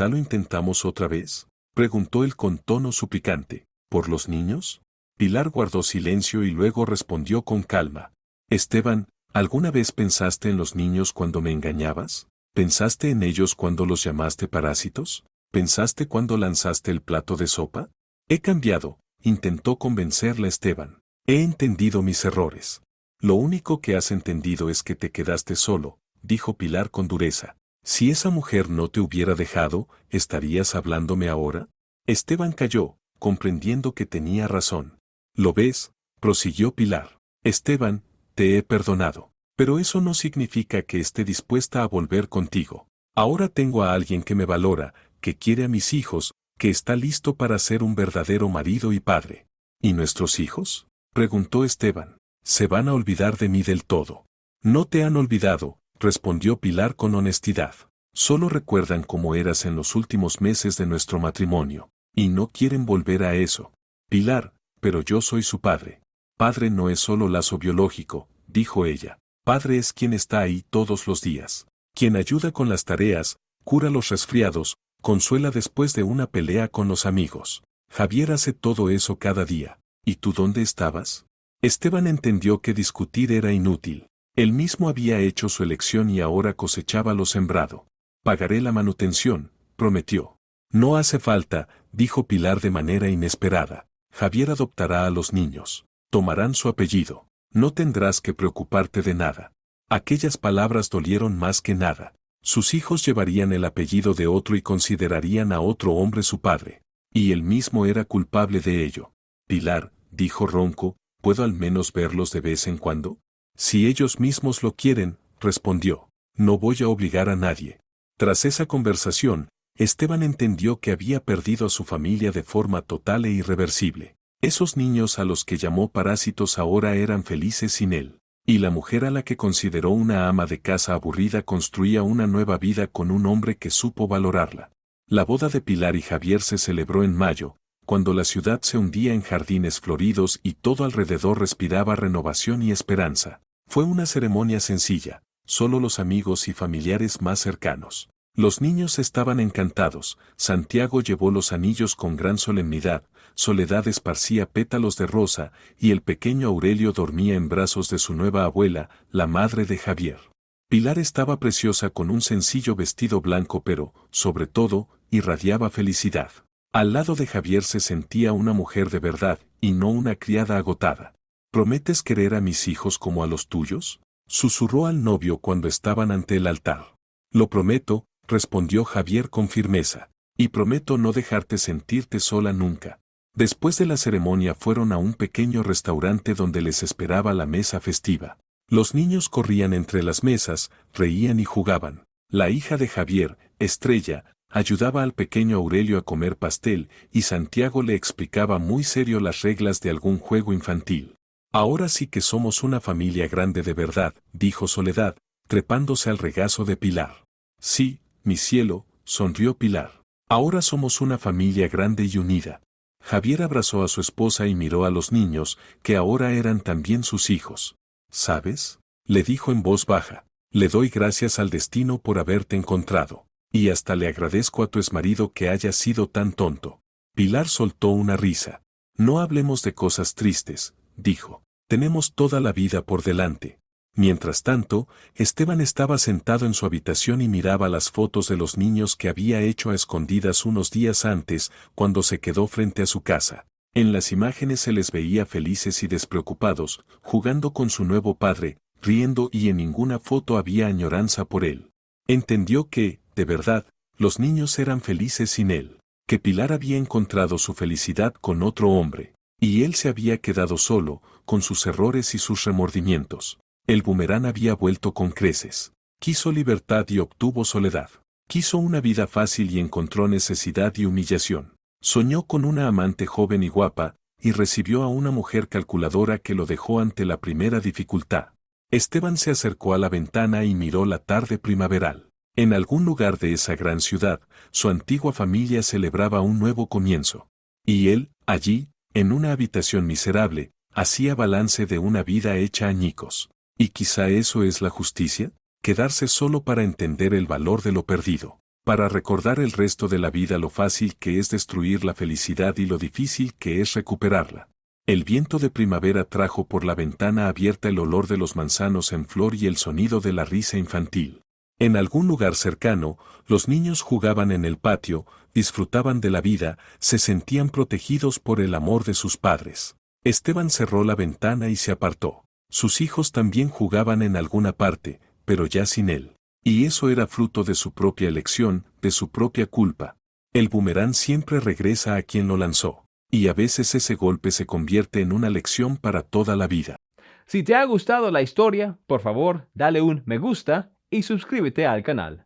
lo intentamos otra vez, preguntó él con tono suplicante. ¿Por los niños? Pilar guardó silencio y luego respondió con calma. Esteban, ¿alguna vez pensaste en los niños cuando me engañabas? ¿Pensaste en ellos cuando los llamaste parásitos? ¿Pensaste cuando lanzaste el plato de sopa? He cambiado, intentó convencerla Esteban. He entendido mis errores. Lo único que has entendido es que te quedaste solo, dijo Pilar con dureza. Si esa mujer no te hubiera dejado, ¿estarías hablándome ahora? Esteban calló, comprendiendo que tenía razón. ¿Lo ves?, prosiguió Pilar. Esteban, te he perdonado. Pero eso no significa que esté dispuesta a volver contigo. Ahora tengo a alguien que me valora, que quiere a mis hijos, que está listo para ser un verdadero marido y padre. ¿Y nuestros hijos?, preguntó Esteban. Se van a olvidar de mí del todo. No te han olvidado, respondió Pilar con honestidad. Solo recuerdan cómo eras en los últimos meses de nuestro matrimonio, y no quieren volver a eso. Pilar, pero yo soy su padre. Padre no es solo lazo biológico, dijo ella. Padre es quien está ahí todos los días, quien ayuda con las tareas, cura los resfriados, consuela después de una pelea con los amigos. Javier hace todo eso cada día. ¿Y tú dónde estabas? Esteban entendió que discutir era inútil. Él mismo había hecho su elección y ahora cosechaba lo sembrado. Pagaré la manutención, prometió. No hace falta, dijo Pilar de manera inesperada. Javier adoptará a los niños. Tomarán su apellido. No tendrás que preocuparte de nada. Aquellas palabras dolieron más que nada. Sus hijos llevarían el apellido de otro y considerarían a otro hombre su padre. Y él mismo era culpable de ello. Pilar, dijo ronco, ¿puedo al menos verlos de vez en cuando? Si ellos mismos lo quieren, respondió. No voy a obligar a nadie. Tras esa conversación, Esteban entendió que había perdido a su familia de forma total e irreversible. Esos niños a los que llamó parásitos ahora eran felices sin él. Y la mujer a la que consideró una ama de casa aburrida construía una nueva vida con un hombre que supo valorarla. La boda de Pilar y Javier se celebró en mayo, cuando la ciudad se hundía en jardines floridos y todo alrededor respiraba renovación y esperanza. Fue una ceremonia sencilla, solo los amigos y familiares más cercanos. Los niños estaban encantados, Santiago llevó los anillos con gran solemnidad, Soledad esparcía pétalos de rosa, y el pequeño Aurelio dormía en brazos de su nueva abuela, la madre de Javier. Pilar estaba preciosa con un sencillo vestido blanco pero, sobre todo, irradiaba felicidad. Al lado de Javier se sentía una mujer de verdad, y no una criada agotada. ¿Prometes querer a mis hijos como a los tuyos?, susurró al novio cuando estaban ante el altar. Lo prometo, respondió Javier con firmeza, y prometo no dejarte sentirte sola nunca. Después de la ceremonia fueron a un pequeño restaurante donde les esperaba la mesa festiva. Los niños corrían entre las mesas, reían y jugaban. La hija de Javier, Estrella, ayudaba al pequeño Aurelio a comer pastel y Santiago le explicaba muy serio las reglas de algún juego infantil. Ahora sí que somos una familia grande de verdad, dijo Soledad, trepándose al regazo de Pilar. Sí, mi cielo, sonrió Pilar. Ahora somos una familia grande y unida. Javier abrazó a su esposa y miró a los niños, que ahora eran también sus hijos. ¿Sabes?, le dijo en voz baja. Le doy gracias al destino por haberte encontrado. Y hasta le agradezco a tu exmarido que haya sido tan tonto. Pilar soltó una risa. No hablemos de cosas tristes, dijo. Tenemos toda la vida por delante. Mientras tanto, Esteban estaba sentado en su habitación y miraba las fotos de los niños que había hecho a escondidas unos días antes, cuando se quedó frente a su casa. En las imágenes se les veía felices y despreocupados, jugando con su nuevo padre, riendo y en ninguna foto había añoranza por él. Entendió que, de verdad, los niños eran felices sin él, que Pilar había encontrado su felicidad con otro hombre, y él se había quedado solo, con sus errores y sus remordimientos. El boomerang había vuelto con creces. Quiso libertad y obtuvo soledad. Quiso una vida fácil y encontró necesidad y humillación. Soñó con una amante joven y guapa, y recibió a una mujer calculadora que lo dejó ante la primera dificultad. Esteban se acercó a la ventana y miró la tarde primaveral. En algún lugar de esa gran ciudad, su antigua familia celebraba un nuevo comienzo. Y él, allí, en una habitación miserable, hacía balance de una vida hecha añicos. ¿Y quizá eso es la justicia? Quedarse solo para entender el valor de lo perdido, para recordar el resto de la vida lo fácil que es destruir la felicidad y lo difícil que es recuperarla. El viento de primavera trajo por la ventana abierta el olor de los manzanos en flor y el sonido de la risa infantil. En algún lugar cercano, los niños jugaban en el patio, disfrutaban de la vida, se sentían protegidos por el amor de sus padres. Esteban cerró la ventana y se apartó. Sus hijos también jugaban en alguna parte, pero ya sin él. Y eso era fruto de su propia elección, de su propia culpa. El boomerang siempre regresa a quien lo lanzó. Y a veces ese golpe se convierte en una lección para toda la vida. Si te ha gustado la historia, por favor, dale un me gusta y suscríbete al canal.